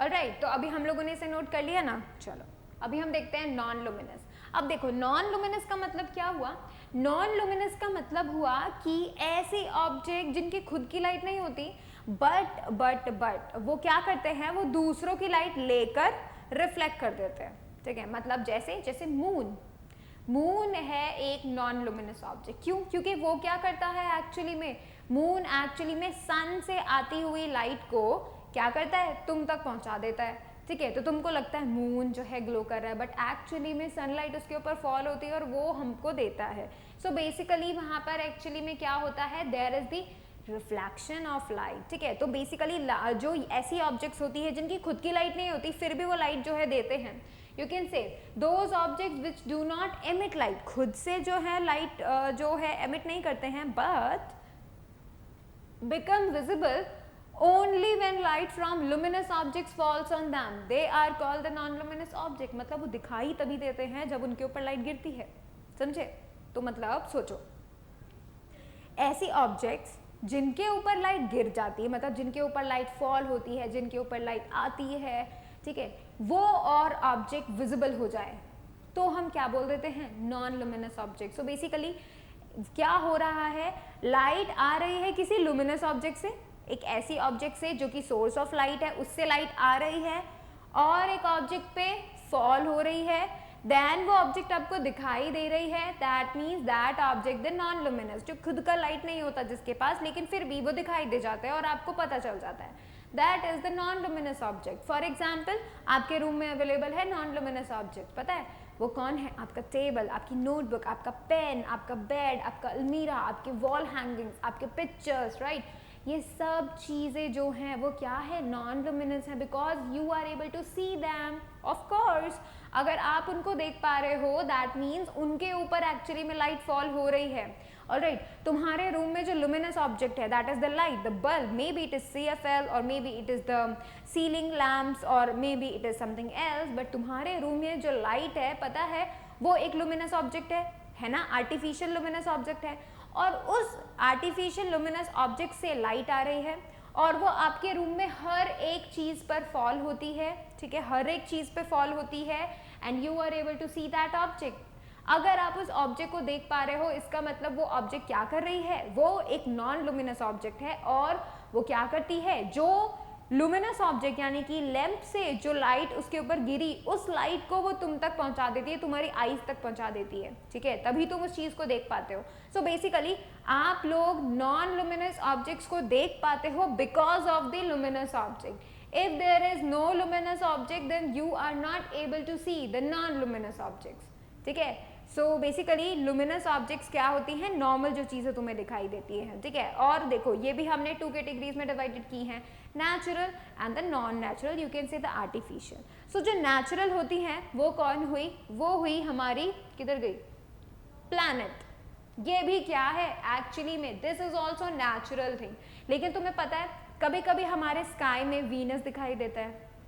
Speaker 1: Alright, तो अभी हम लोगों ने इसे नोट कर लिया ना, चलो अभी हम देखते हैं नॉन लुमिनस। अब देखो नॉन लुमिनस का मतलब क्या हुआ, नॉन लुमिनस का मतलब हुआ कि ऐसे ऑब्जेक्ट जिनकी खुद की लाइट नहीं होती, बट वो क्या करते हैं, वो दूसरों की लाइट लेकर रिफ्लेक्ट कर देते हैं, ठीक है, मतलब जैसे मून है एक नॉन लुमिनस ऑब्जेक्ट, क्यों, क्योंकि वो क्या करता है एक्चुअली में, मून एक्चुअली में सन से आती हुई लाइट को क्या करता है, तुम तक पहुंचा देता है, ठीक है, तो तुमको लगता है मून जो है ग्लो कर रहा है, बट एक्चुअली में सनलाइट उसके ऊपर फॉल होती है और वो हमको देता है। सो बेसिकली वहां पर एक्चुअली में क्या होता है, there is the reflection of light, ठीक है, तो बेसिकली जो ऐसी ऑब्जेक्ट्स होती है जिनकी खुद की लाइट नहीं होती फिर भी वो लाइट जो है देते हैं, यू कैन से those objects which do not emit light, खुद से जो है लाइट जो है एमिट नहीं करते हैं, but become visible only when light from luminous objects falls on them, they are called the non-luminous object। मतलब वो दिखाई तभी देते हैं जब उनके ऊपर लाइट गिरती है, समझे। तो मतलब सोचो ऐसी ऑब्जेक्ट्स जिनके ऊपर लाइट गिर जाती है, मतलब जिनके ऊपर लाइट फॉल होती है, जिनके ऊपर लाइट आती है, ठीक है, वो और ऑब्जेक्ट विजिबल हो जाए तो हम क्या बोल देते हैं, non luminous object. So basically क्या हो रहा है, लाइट आ रही है किसी लुमिनस ऑब्जेक्ट से, एक ऐसी ऑब्जेक्ट से जो कि सोर्स ऑफ लाइट है, उससे लाइट आ रही है और एक ऑब्जेक्ट पे फॉल हो रही है, देन वो ऑब्जेक्ट आपको दिखाई दे रही है, that means that object the non luminous, जो खुद का लाइट नहीं होता जिसके पास, लेकिन फिर भी वो दिखाई दे जाता है और आपको पता चल जाता है, that is the non luminous object. For example आपके रूम में अवेलेबल है नॉन लुमिनस ऑब्जेक्ट, पता है वो कौन है, आपका टेबल, आपकी नोटबुक, आपका पेन, आपका बेड, आपका अलमीरा, आपके वॉल हैंगिंग्स, आपके पिक्चर्स, राइट, ये सब चीजें जो हैं वो क्या है, नॉन लुमिनस है, because you are able to see them. Of course अगर आप उनको देख पा रहे हो दैट मीन्स उनके ऊपर एक्चुअली में लाइट फॉल हो रही है। ऑलराइट, तुम्हारे रूम में जो लुमिनस ऑब्जेक्ट है that is the light, the bulb, maybe it is CFL और maybe it is the ceiling lamps और maybe it is something else, but तुम्हारे रूम में जो लाइट है पता है वो एक लुमिनस ऑब्जेक्ट है ना, आर्टिफिशियल लुमिनस ऑब्जेक्ट है, और उस आर्टिफिशियल लुमिनस ऑब्जेक्ट से लाइट आ रही है और वो आपके रूम में हर एक चीज पर फॉल होती है, ठीक है, हर एक चीज पे फॉल होती है and you are able to see that object. अगर आप उस ऑब्जेक्ट को देख पा रहे हो इसका मतलब वो ऑब्जेक्ट क्या कर रही है, वो एक नॉन लुमिनस ऑब्जेक्ट है और वो क्या करती है, जो लुमिनस ऑब्जेक्ट यानी कि लैंप से जो लाइट उसके ऊपर गिरी उस लाइट को वो तुम तक पहुंचा देती है, तुम्हारी आईज तक पहुंचा देती है, ठीक है, तभी तुम उस चीज को देख पाते हो। सो बेसिकली आप लोग नॉन लुमिनस ऑब्जेक्ट्स को देख पाते हो because of the luminous object. If there is no luminous object then you are not able to see the non-luminous objects, ठीक है। सो बेसिकली लुमिनस ऑब्जेक्ट्स क्या होती हैं, नॉर्मल जो चीज़ें तुम्हें दिखाई देती हैं, ठीक है। और देखो ये भी हमने 2 कैटेगरीज में डिवाइडेड की हैं, natural and the non natural, you can say the artificial. So जो नेचुरल होती हैं वो कौन हुई, वो हुई हमारी, किधर गई, प्लैनेट। ये भी क्या है एक्चुअली में, this is also natural thing. लेकिन तुम्हें पता है कभी कभी हमारे स्काई में वीनस दिखाई देता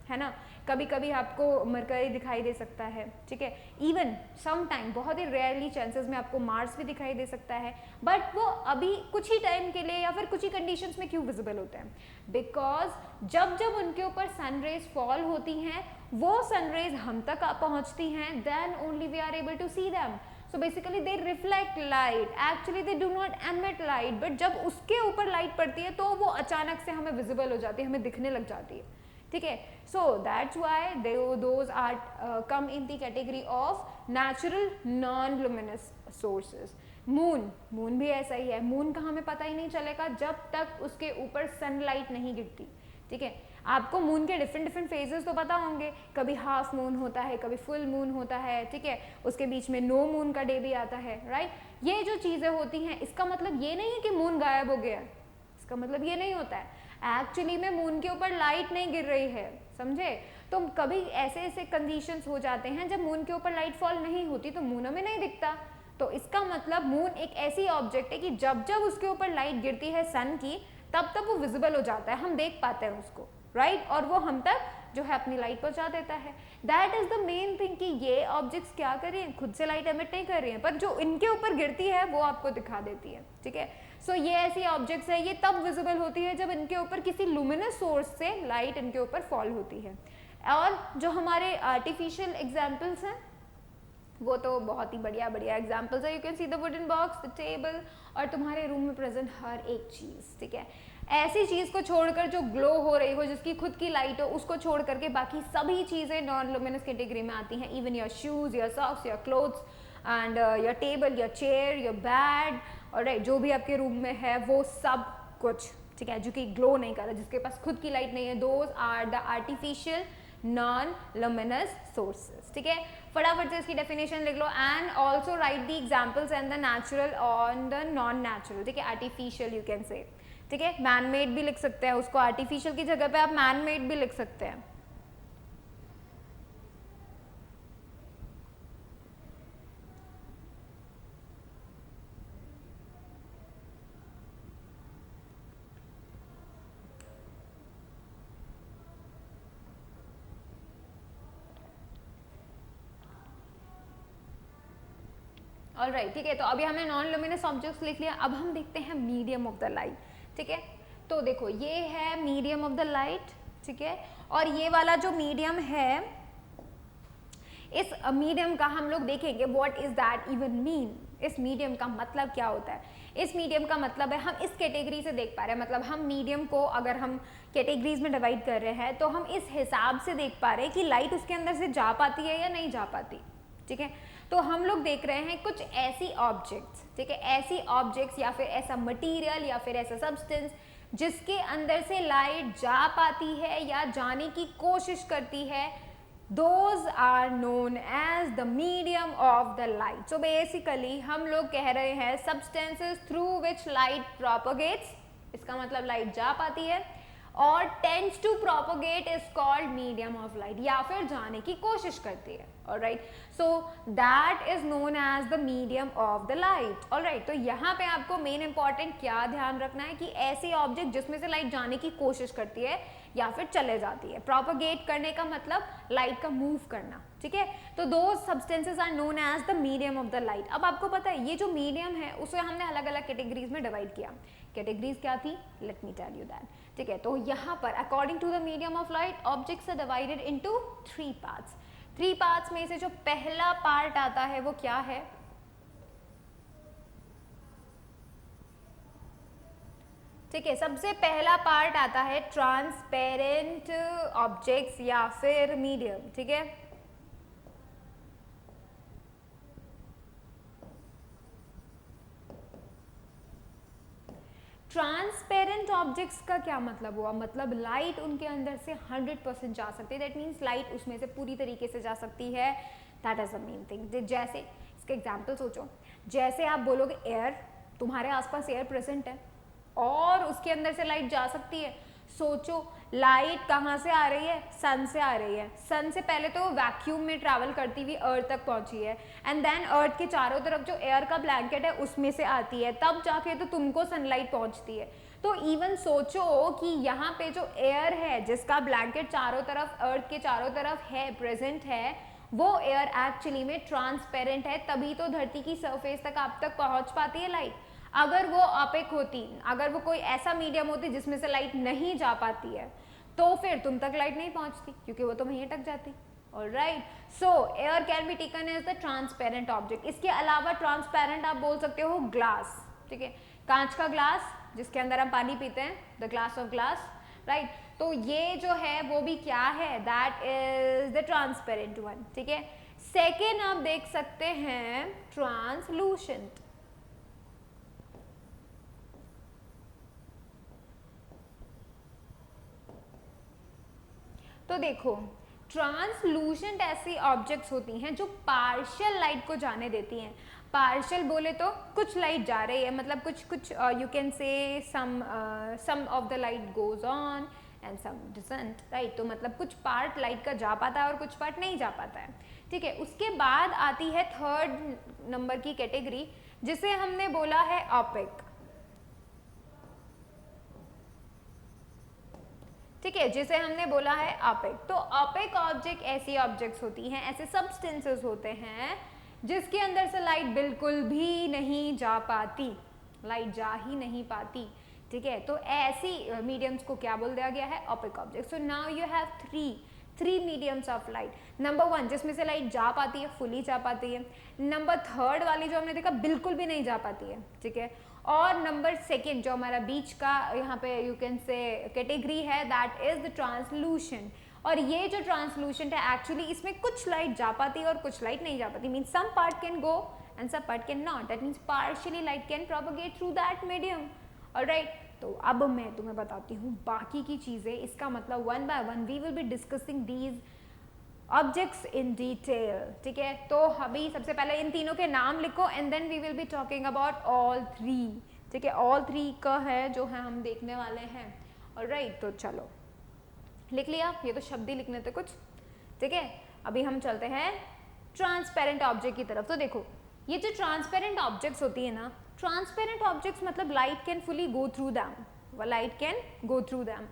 Speaker 1: है ना, कभी कभी आपको मरकरी दिखाई दे सकता है, ठीक है, इवन सम टाइम बहुत ही रेयरली चांसेस में आपको मार्स भी दिखाई दे सकता है, बट वो अभी कुछ ही टाइम के लिए या फिर कुछ ही कंडीशंस में क्यों विजिबल होते हैं, बिकॉज जब जब उनके ऊपर सनरेज फॉल होती हैं वो सनरेज हम तक पहुंचती हैं, then only we are able to see them. So basically they reflect light, actually they do not emit light, but जब उसके ऊपर लाइट पड़ती है तो वो अचानक से हमें विजिबल हो जाती है, हमें दिखने लग जाती है, ठीक है। So that's why those are come in the category of natural non luminous sources. Moon भी ऐसा ही है, मून का हमें पता ही नहीं चलेगा जब तक उसके ऊपर सनलाइट नहीं गिरती, ठीक है। आपको मून के डिफरेंट फेजेस तो पता होंगे, कभी हाफ मून होता है, कभी फुल मून होता है, ठीक है, उसके बीच में नो मून का डे भी आता है, राइट। ये जो चीज़ें होती हैं इसका मतलब ये नहीं है कि मून गायब हो गया, इसका मतलब ये नहीं होता है, एक्चुअली में मून के ऊपर लाइट नहीं गिर रही है, समझे। तो कभी ऐसे ऐसे कंडीशंस हो जाते हैं जब मून के ऊपर लाइट फॉल नहीं होती तो मून हमें नहीं दिखता, तो इसका मतलब मून एक ऐसी ऑब्जेक्ट है कि जब जब उसके ऊपर लाइट गिरती है सन की तब तब वो विजिबल हो जाता है, हम देख पाते हैं उसको, राइट, और वो हम तक जो है अपनी लाइट पहुंचा देता है। That is the main thing कि ये ऑब्जेक्ट्स क्या कर रही हैं, खुद से लाइट एमिट नहीं कर रही हैं, पर जो इनके ऊपर गिरती है वो आपको दिखा देती है, ठीक है। सो ये ऐसी ऑब्जेक्ट्स है, ये तब विजिबल होती है जब इनके ऊपर किसी लुमिनस सोर्स से लाइट इनके ऊपर फॉल होती है। और जो हमारे आर्टिफिशियल एग्जाम्पल्स हैं वो तो बहुत ही बढ़िया बढ़िया एग्जाम्पल्स है, you can see the wooden box, the table, और तुम्हारे रूम में प्रेजेंट हर एक चीज़, ठीक है। ऐसी चीज़ को छोड़कर जो ग्लो हो रही हो, जिसकी खुद की लाइट हो, उसको छोड़ करके बाकी सभी चीज़ें नॉन लुमिनस कैटेगरी में आती हैं, even your shoes, your socks, your clothes and your table, your chair, your bed, और जो भी आपके रूम में है वो सब कुछ, ठीक है, जो कि ग्लो नहीं कर रहा, जिसके पास खुद की लाइट नहीं है, those are the artificial non luminous sources, ठीक है। फटाफट से इसकी डेफिनेशन लिख लो and also write the examples and the natural on the non natural, ठीक है, आर्टिफिशियल यू कैन से, ठीक है, मैन मेड भी लिख सकते हैं उसको, आर्टिफिशियल की जगह पे आप मैन मेड भी लिख सकते हैं। ऑलराइट, ठीक है, तो अभी हमने नॉन लुमिनस ऑब्जेक्ट्स लिख लिया, अब हम देखते हैं मीडियम ऑफ द लाइट, ठीक है। तो देखो ये है मीडियम ऑफ द लाइट, ठीक है, और ये वाला जो मीडियम है, इस मीडियम का हम लोग देखेंगे what is that even mean, इस मीडियम का मतलब क्या होता है। इस मीडियम का मतलब है हम इस कैटेगरी से देख पा रहे हैं, मतलब हम मीडियम को अगर हम कैटेगरीज में डिवाइड कर रहे हैं तो हम इस हिसाब से देख पा रहे हैं कि लाइट उसके अंदर से जा पाती है या नहीं जा पाती, ठीक है। तो हम लोग देख रहे हैं कुछ ऐसी ऑब्जेक्ट्स, ठीक है, ऐसी ऑब्जेक्ट्स या फिर ऐसा मटेरियल या फिर ऐसा सब्सटेंस जिसके अंदर से लाइट जा पाती है या जाने की कोशिश करती है, those are known as the medium of the light. So basically हम लोग कह रहे हैं substances through which light propagates, इसका मतलब लाइट जा पाती है, और tends to propagate is called medium of light, या फिर जाने की कोशिश करती है. Alright, so that is known as the medium of the light. Alright, तो यहाँ पे आपको मेन इंपॉर्टेंट क्या ध्यान रखना है कि ऐसे ऑब्जेक्ट जिसमें से लाइट जाने की कोशिश करती है या फिर चले जाती है. प्रोपोगेट करने का मतलब लाइट का मूव करना. ठीक है, तो दो substances are known as the medium of the light. अब आपको पता है ये जो मीडियम है उसे हमने अलग अलग कैटेगरीज में डिवाइड किया. कैटेगरीज क्या थी, let me tell you that. ठीक है, तो यहाँ पर according to the medium of light objects are divided into 3 parts. 3 parts में से जो पहला पार्ट आता है वो क्या है, ठीक है, सबसे पहला पार्ट आता है ट्रांसपेरेंट ऑब्जेक्ट्स या फिर मीडियम. ठीक है, ट्रांसपेरेंट ऑब्जेक्ट्स का क्या मतलब हुआ, मतलब लाइट उनके अंदर से 100% जा सकती है. दैट मीन्स लाइट उसमें से पूरी तरीके से जा सकती है. That is the main thing. जैसे इसका एग्जांपल सोचो, जैसे आप बोलोगे एयर, तुम्हारे आसपास एयर प्रेजेंट है और उसके अंदर से लाइट जा सकती है. सोचो लाइट कहाँ से आ रही है, सन से आ रही है. सन से पहले तो वैक्यूम में ट्रैवल करती हुई अर्थ तक पहुंची है एंड देन अर्थ के चारों तरफ जो एयर का ब्लैंकेट है उसमें से आती है, तब जाके तो तुमको सनलाइट पहुंचती है. तो इवन सोचो कि यहाँ पे जो एयर है जिसका ब्लैंकेट चारों तरफ अर्थ के चारों तरफ है, प्रेजेंट है, वो एयर एक्चुअली में ट्रांसपेरेंट है, तभी तो धरती की सरफेस तक आप तक पहुंच पाती है लाइट. अगर वो ऑपेक होती, अगर वो कोई ऐसा मीडियम होती जिसमें से लाइट नहीं जा पाती है, तो फिर तुम तक लाइट नहीं पहुंचती क्योंकि वो तो वहीं अटक जाती. Alright, so air can be taken as the transparent object. इसके अलावा ट्रांसपेरेंट आप बोल सकते हो ग्लास. ठीक है, कांच का ग्लास जिसके अंदर हम पानी पीते हैं, the glass of glass. Right, तो ये जो है वो भी क्या है, that is the transparent one. ठीक है, सेकेंड आप देख सकते हैं ट्रांसलूसेंट. तो देखो, ट्रांसलूसेंट ऐसी ऑब्जेक्ट्स होती हैं जो पार्शियल लाइट को जाने देती हैं. पार्शियल बोले तो कुछ लाइट जा रही है, मतलब कुछ you can say some of the light goes on and some doesn't. Right, तो मतलब कुछ पार्ट लाइट का जा पाता है और कुछ पार्ट नहीं जा पाता है. ठीक है, उसके बाद आती है थर्ड नंबर की कैटेगरी जिसे हमने बोला है ऑपेक. ठीक है, जिसे हमने बोला है ऑपेक. तो ऑपेक ऑब्जेक्ट ऐसी ऑब्जेक्ट्स होती हैं, ऐसे सब्सटेंसेस होते हैं जिसके अंदर से लाइट बिल्कुल भी नहीं जा पाती, लाइट जा ही नहीं पाती. ठीक है, तो ऐसी मीडियम्स को क्या बोल दिया गया है, opaque object. So now you have three mediums of light. Number 1 जिसमें से लाइट जा पाती है, फुली जा पाती है. नंबर 3 वाली जो हमने देखा बिल्कुल भी नहीं जा पाती है. ठीक है, और नंबर 2 जो हमारा बीच का यहाँ पे यू कैन से कैटेगरी है, दैट इज द ट्रांसलूसेंट. और ये जो ट्रांसलूसेंट है एक्चुअली इसमें कुछ लाइट जा पाती है और कुछ लाइट नहीं जा पाती. Mean some part can go and some part can not. That means partially light can propagate through that medium. Alright, तो अब मैं तुम्हें बताती हूँ बाकी की चीजें. इसका मतलब one by one we will be discussing these objects in detail. ठीक है, तो अभी सबसे पहले इन तीनों के नाम लिखो and then we will be talking about all 3. ठीक है, ऑल 3 का है जो है हम देखने वाले हैं. ऑलराइट, तो चलो लिख लिया, ये तो शब्द ही लिखने थे कुछ. ठीक है, अभी हम चलते हैं ट्रांसपेरेंट ऑब्जेक्ट की तरफ. तो देखो, ये जो ट्रांसपेरेंट ऑब्जेक्ट्स होती है ना, ट्रांसपेरेंट ऑब्जेक्ट्स मतलब light can fully go through them, light can go through them.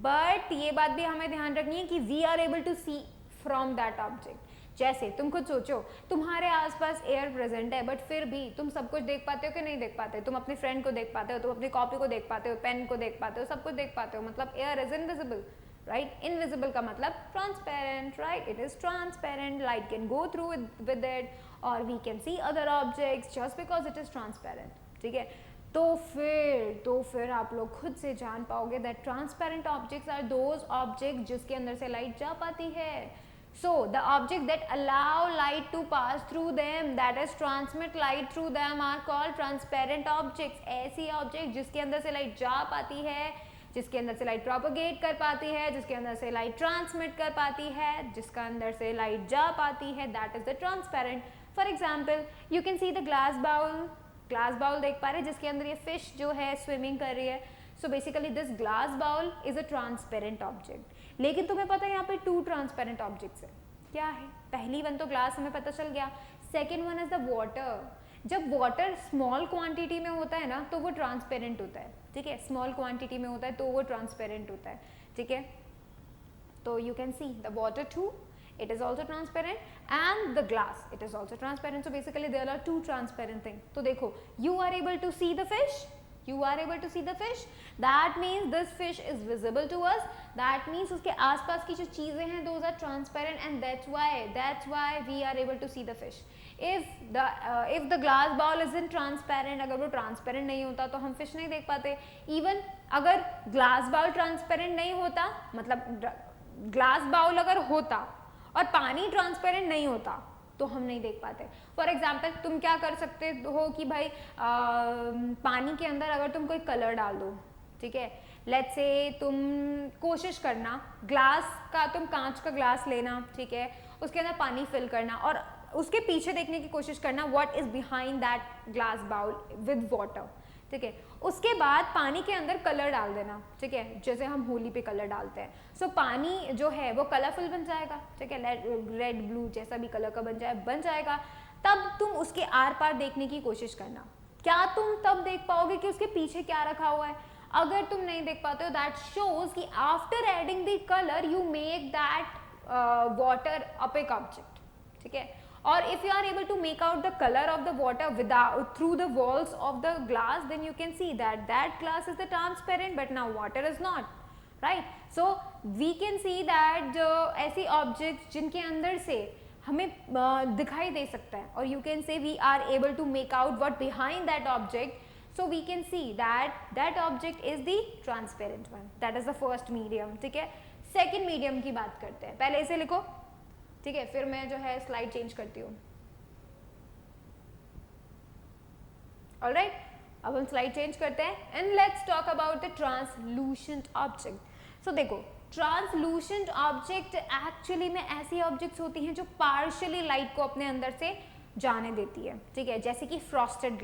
Speaker 1: But ये बात भी हमें ध्यान रखनी है कि we are able to see from that object. जैसे तुम खुद सोचो, तुम्हारे आसपास एयर प्रेजेंट है बट फिर भी तुम सब कुछ देख पाते हो कि नहीं देख पाते. तुम अपने फ्रेंड को देख पाते हो, तुम अपनी कॉपी को देख पाते हो, पेन को देख पाते हो, सब कुछ देख पाते हो, मतलब air is invisible. Right, invisible का मतलब transparent. Right, it is transparent, light can go through with it और we can see other objects just because it is transparent. ठीक है, तो फिर आप लोग खुद से जान पाओगे that transparent objects are those objects जिसके अंदर से लाइट जा पाती है. So the object that allow light to pass through them, that is transmit light through them, are called transparent objects. ऐसी ऑब्जेक्ट जिसके अंदर से लाइट जा पाती है, जिसके अंदर से लाइट प्रोपोगेट कर पाती है, जिसके अंदर से लाइट ट्रांसमिट कर पाती है, जिसका अंदर से लाइट जा पाती है, that is the transparent. For example you can see the glass bowl देख पा रहे हैं जिसके अंदर ये फिश जो है स्विमिंग कर रही है. So basically this glass bowl is a transparent object. लेकिन तुम्हें पता है यहाँ पे 2 ट्रांसपेरेंट ऑब्जेक्ट्स है, क्या है? पहली वन तो ग्लास हमें पता चल गया, second one is the water. जब वाटर स्मॉल क्वांटिटी में होता है ना तो वो ट्रांसपेरेंट होता है, ठीक है, स्मॉल क्वांटिटी में होता है तो वो ट्रांसपेरेंट होता है, ठीक है। तो you can see the water too, it is also transparent and the glass it is also transparent. So basically there are 2 transparent things. तो देखो you are able to see the fish, you are able to see the fish, that means this fish is visible to us, that means उसके आसपास की जो चीजें हैं those are transparent and that's why we are able to see the fish. if the glass bowl isn't transparent, अगर वो ट्रांसपेरेंट नहीं होता तो हम फिश नहीं देख पाते। इवन अगर ग्लास बाउल ट्रांसपेरेंट नहीं होता, मतलब ग्लास बाउल अगर होता और पानी ट्रांसपेरेंट नहीं होता तो हम नहीं देख पाते। फॉर एग्जाम्पल तुम क्या कर सकते हो कि भाई पानी के अंदर अगर तुम कोई कलर डाल दो, ठीक है, लेट्स से तुम कोशिश करना ग्लास का, तुम कांच का ग्लास लेना, ठीक है, उसके अंदर पानी फिल करना और उसके पीछे देखने की कोशिश करना what is behind that glass bowl with water, ठीक है। उसके बाद पानी के अंदर कलर डाल देना, ठीक है, जैसे हम होली पे कलर डालते हैं। सो पानी जो है वो कलरफुल बन जाएगा, ठीक है, रेड ब्लू जैसा भी कलर का बन जाएगा। तब तुम उसके आर पार देखने की कोशिश करना, क्या तुम तब देख पाओगे कि उसके पीछे क्या रखा हुआ है? अगर तुम नहीं देख पाते हो दैट शोज कि after adding the colour you make that water APEC object, ठीक है। Or if you are able to make out the color of the water without through the walls of the glass, then you can see that that glass is the transparent but now water is not, right? So we can see that ऐसी objects जिनके अंदर से हमें दिखाई दे सकता है और you can say we are able to make out what behind that object, so we can see that that object is the transparent one, that is the first medium, ठीक है। second medium की बात करते हैं, पहले इसे लिखो, ठीक है, फिर मैं जो है स्लाइड चेंज करती हूँ। ऑलराइट, अब हम स्लाइड चेंज करते हैं and let's talk about the translucent object. So देखो ट्रांसलूसेंट ऑब्जेक्ट एक्चुअली में ऐसी ऑब्जेक्ट्स होती हैं जो पार्शियली लाइट को अपने अंदर से जाने देती है, ठीक है, जैसे कि फ्रॉस्टेड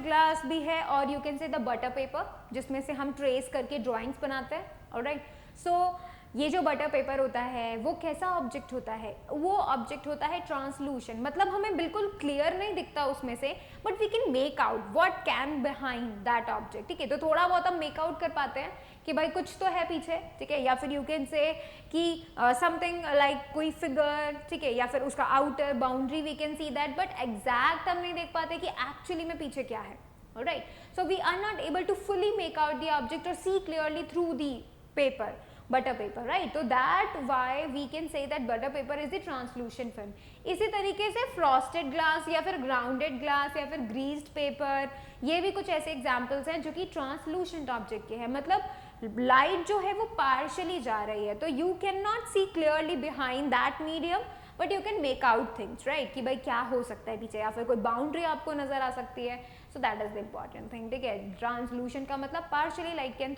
Speaker 1: ग्लास भी है और you can say the butter paper जिसमें से हम ट्रेस करके ड्राइंग्स बनाते हैं। ऑलराइट, सो ये जो बटर पेपर होता है वो कैसा ऑब्जेक्ट होता है? वो ऑब्जेक्ट होता है ट्रांसलूशन, मतलब हमें बिल्कुल क्लियर नहीं दिखता उसमें से, but we can make out what can behind that object, ठीक है। तो थोड़ा बहुत हम मेक आउट कर पाते हैं कि भाई कुछ तो है पीछे, ठीक है, या फिर यू कैन से कि समथिंग लाइक कोई फिगर, ठीक है, या फिर उसका outer boundary we can see that, but exact हम नहीं देख पाते कि एक्चुअली में पीछे क्या है। Alright, so we are not able to fully make out the object और see clearly through the paper, butter paper, right? So that why we can say that butter paper is the translucent film. इसी तरीके से frosted glass या फिर grounded glass या फिर greased paper, ये भी कुछ ऐसे examples हैं जो कि translucent object के हैं, मतलब light जो है वो partially जा रही है, तो you cannot see clearly behind that medium, but you can make out things, right? कि भाई क्या हो सकता है पीछे, या फिर कोई boundary आपको नजर आ सकती है, so that is the important thing, ठीक है। Translucent का मतलब partially light can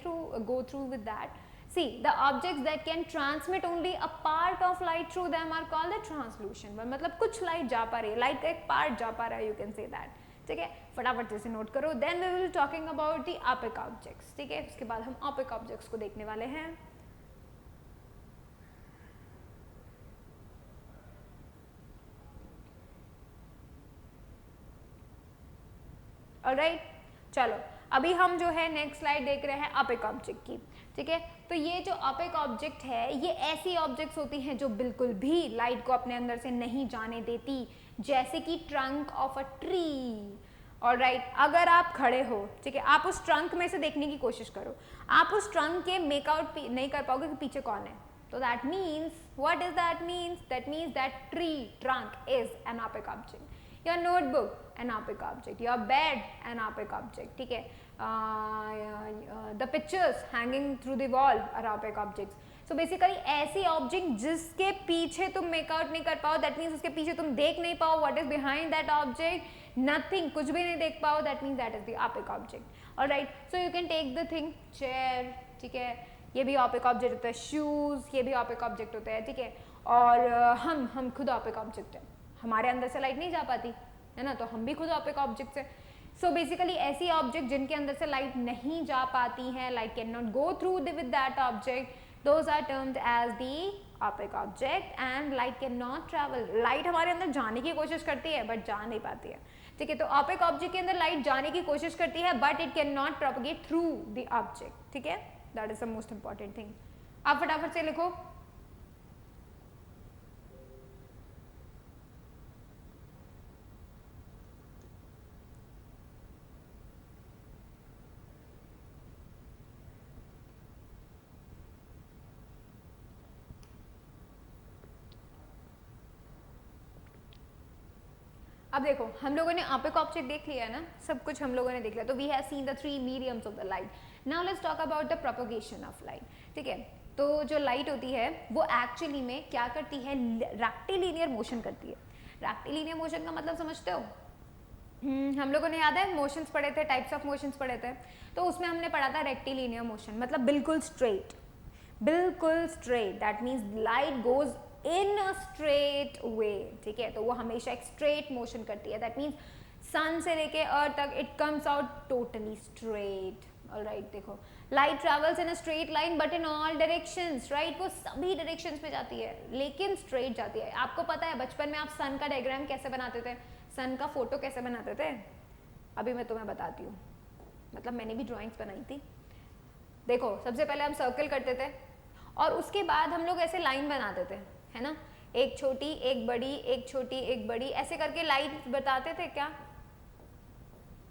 Speaker 1: go through with that. See, the objects that can transmit only a part of light through them are called the translucent one, मतलब कुछ लाइट जा पा रही है, लाइट का एक पार्ट जा पा रहा है, you can say that, ठीक है। फटाफट से नोट करो। Then we will talking about the opaque objects, ठीक है, उसके बाद हम opaque objects को देखने वाले हैं। ऑलराइट, चलो अभी हम जो है नेक्स्ट स्लाइड देख रहे हैं opaque ऑब्जेक्ट की, ठीक है। तो ये जो opaque ऑब्जेक्ट है ये ऐसी ऑब्जेक्ट्स होती हैं जो बिल्कुल भी लाइट को अपने अंदर से नहीं जाने देती, जैसे कि trunk of a tree. Alright, अगर आप खड़े हो, ठीक है, आप उस ट्रंक में से देखने की कोशिश करो, आप उस ट्रंक के मेकआउट नहीं कर पाओगे कि पीछे कौन है, तो that means what is that means? That means that tree trunk is an opaque object, your notebook an opaque object, your bed an opaque object, ठीक है, the pictures hanging through the wall are opaque objects. So basically ऐसी ऑब्जेक्ट जिसके पीछे तुम मेकआउट नहीं कर पाओ, दैट मीन्स उसके पीछे तुम देख नहीं पाओ what is behind that object, nothing, कुछ भी नहीं देख पाओ, that means that is the opaque object. Alright, so you can take the thing chair, ठीक है, ये भी opaque ऑब्जेक्ट होता है, शूज ये भी opaque ऑब्जेक्ट होता है, ठीक है, और हम खुद opaque ऑब्जेक्ट है, हमारे अंदर से लाइट नहीं जा पाती है ना, तो हम भी खुद opaque ऑब्जेक्ट्स हैं। सो बेसिकली ऐसी ऑब्जेक्ट जिनके अंदर से लाइट नहीं जा पाती है, light can not go through with that object, those are termed as the opaque object and light can not travel. Light हमारे अंदर जाने की कोशिश करती है बट जा नहीं पाती है, ठीक है। तो ऑपेक ऑब्जेक्ट के अंदर लाइट जाने की कोशिश करती है but it can not propagate through the object, ठीक है। That is the most important thing. आप फटाफट से लिखो। अब देखो हम लोगों ने ऑपेक ऑब्जेक्ट देख लिया ना, सब कुछ हम लोगों ने देख लिया। तो we have seen the three mediums of the light. Now let's talk about the propagation of light, ठीक है। तो जो लाइट होती है वो एक्चुअली में क्या करती है, रेक्टिलिनियर मोशन करती है। रेक्टिलिनियर मोशन का मतलब समझते हो? हम लोगों ने याद है मोशंस पढ़े थे, टाइप्स ऑफ मोशंस पढ़े थे, तो उसमें हमने पढ़ा था रेक्टिलिनियर मोशन मतलब बिल्कुल स्ट्रेट, बिल्कुल straight. That means light goes in a straight way, ठीक है। तो वो हमेशा एक स्ट्रेट मोशन करती है। दैट मीन्स सन से लेके अर्थ तक it comes out totally straight. Alright, देखो light travels in a straight line but in all directions, right. वो सभी डायरेक्शंस में जाती है लेकिन स्ट्रेट जाती है। आपको पता है बचपन में आप सन का डायग्राम कैसे बनाते थे, सन का फोटो कैसे बनाते थे? अभी मैं तुम्हें बताती हूँ, मतलब मैंने भी ड्राइंग्स बनाई थी। देखो सबसे पहले हम सर्कल करते थे और उसके बाद हम लोग ऐसे लाइन बनाते थे, है ना। एक छोटी एक बड़ी, एक छोटी एक बड़ी, ऐसे करके लाइन बताते थे क्या,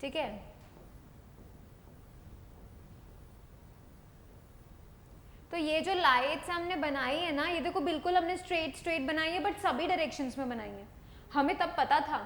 Speaker 1: ठीक है। तो ये जो लाइट्स हमने बनाई है ना, ये देखो बिल्कुल हमने स्ट्रेट स्ट्रेट बनाई है बट सभी डायरेक्शंस में बनाई है। हमें तब पता था,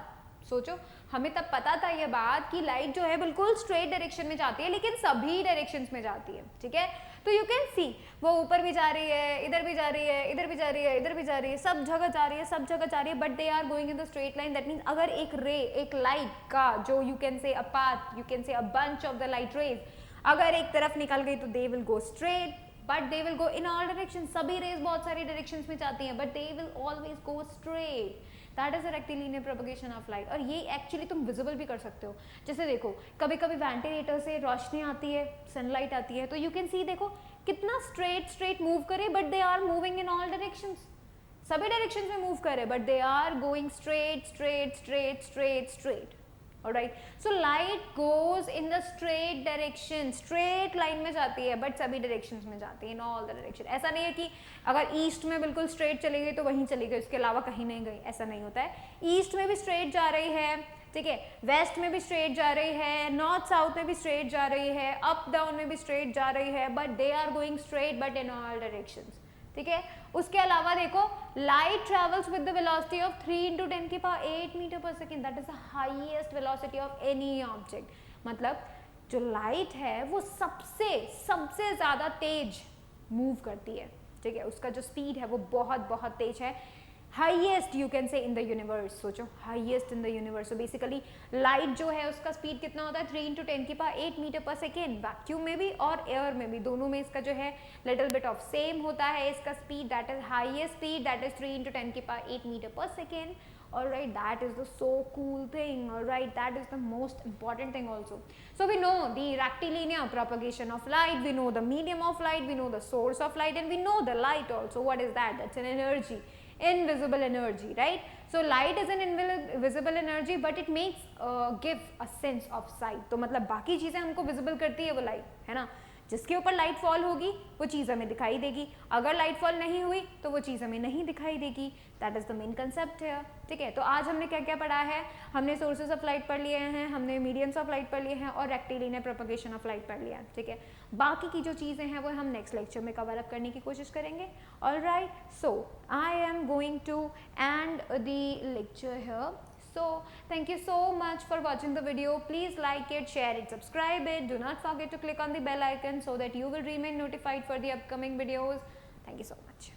Speaker 1: सोचो हमें तब पता था ये बात कि लाइट जो है बिल्कुल स्ट्रेट डायरेक्शन में जाती है लेकिन सभी डायरेक्शंस में जाती है, ठीक है। तो यू कैन सी वो ऊपर भी जा रही है, इधर भी जा रही है, इधर भी जा रही है, इधर भी जा रही है, सब जगह जा रही है, सब जगह जा रही है, but they are going in the straight line. That means अगर एक रे, एक लाइट का जो यू कैन से अ पाथ, यू कैन से a bunch of the light rays अगर एक तरफ निकल गई तो they will go straight but they will go in all direction. सभी रेज बहुत सारी डायरेक्शंस में जाती हैं but they will always go straight. That is a rectilinear propagation of light. और ये एक्चुअली तुम विजिबल भी कर सकते हो। जैसे देखो कभी कभी वेंटिलेटर से रोशनी आती है, सनलाइट आती है, तो यू कैन सी देखो कितना स्ट्रेट स्ट्रेट मूव करे but they are moving in all directions. सभी डायरेक्शंस में मूव करे but they are going straight straight straight straight straight. Alright, so light goes in the straight direction, straight line में जाती है बट सभी डायरेक्शंस में जाती है, इन ऑल द डायरेक्शन। ऐसा नहीं है कि अगर ईस्ट में बिल्कुल स्ट्रेट चली गई तो वहीं चली गई, उसके अलावा कहीं नहीं गई, ऐसा नहीं होता है। ईस्ट में भी स्ट्रेट जा रही है, ठीक है, वेस्ट में भी स्ट्रेट जा रही है, नॉर्थ साउथ में भी स्ट्रेट जा रही है, अप डाउन में भी स्ट्रेट जा रही है, but they are going straight but in all directions, ठीक है। उसके अलावा देखो light travels with the velocity of 3 into 10 की पावर 8 मीटर पर second. That is the highest velocity of any object. मतलब जो लाइट है वो सबसे ज्यादा तेज मूव करती है, ठीक है। उसका जो स्पीड है वो बहुत तेज है, highest you can say in the universe. सोचो highest in the universe. So basically light जो है उसका स्पीड कितना होता है, 3 into 10 की पावर 8 मीटर पर सेकेंड। वैक्यूम में भी और एयर में भी, दोनों में इसका जो है लिटिल बिट ऑफ सेम होता है इसका speed. That is highest speed, that is 3 into 10 की पावर 8 मीटर पर second. Alright, that is the so cool thing. Alright, that is the most important thing also. So we know the rectilinear propagation of light, we know the medium of light, we know the source of light, and we know the light also. What is that? That's an energy, invisible energy, right? So light is an invisible energy, but it makes give a sense of sight. तो मतलब बाकी चीजें हमको visible करती है वो light, है ना। जिसके ऊपर लाइट फॉल होगी वो चीज़ हमें दिखाई देगी, अगर लाइट फॉल नहीं हुई तो वो चीज़ हमें नहीं दिखाई देगी। That is the main concept है, ठीक है। तो आज हमने क्या क्या पढ़ा है, हमने सोर्सेज ऑफ लाइट पढ़ लिए हैं, हमने मीडियम्स ऑफ लाइट पढ़ लिए हैं और रेक्टिलिनियर प्रोपगेशन ऑफ लाइट पढ़ लिया है, ठीक है। बाकी की जो चीज़ें हैं वो हम नेक्स्ट लेक्चर में कवर अप करने की कोशिश करेंगे। Alright, so I am going to end the lecture here. So thank you so much for watching the video. Please like it, share it, subscribe it. Do not forget to click on the bell icon so that you will remain notified for the upcoming videos. Thank you so much.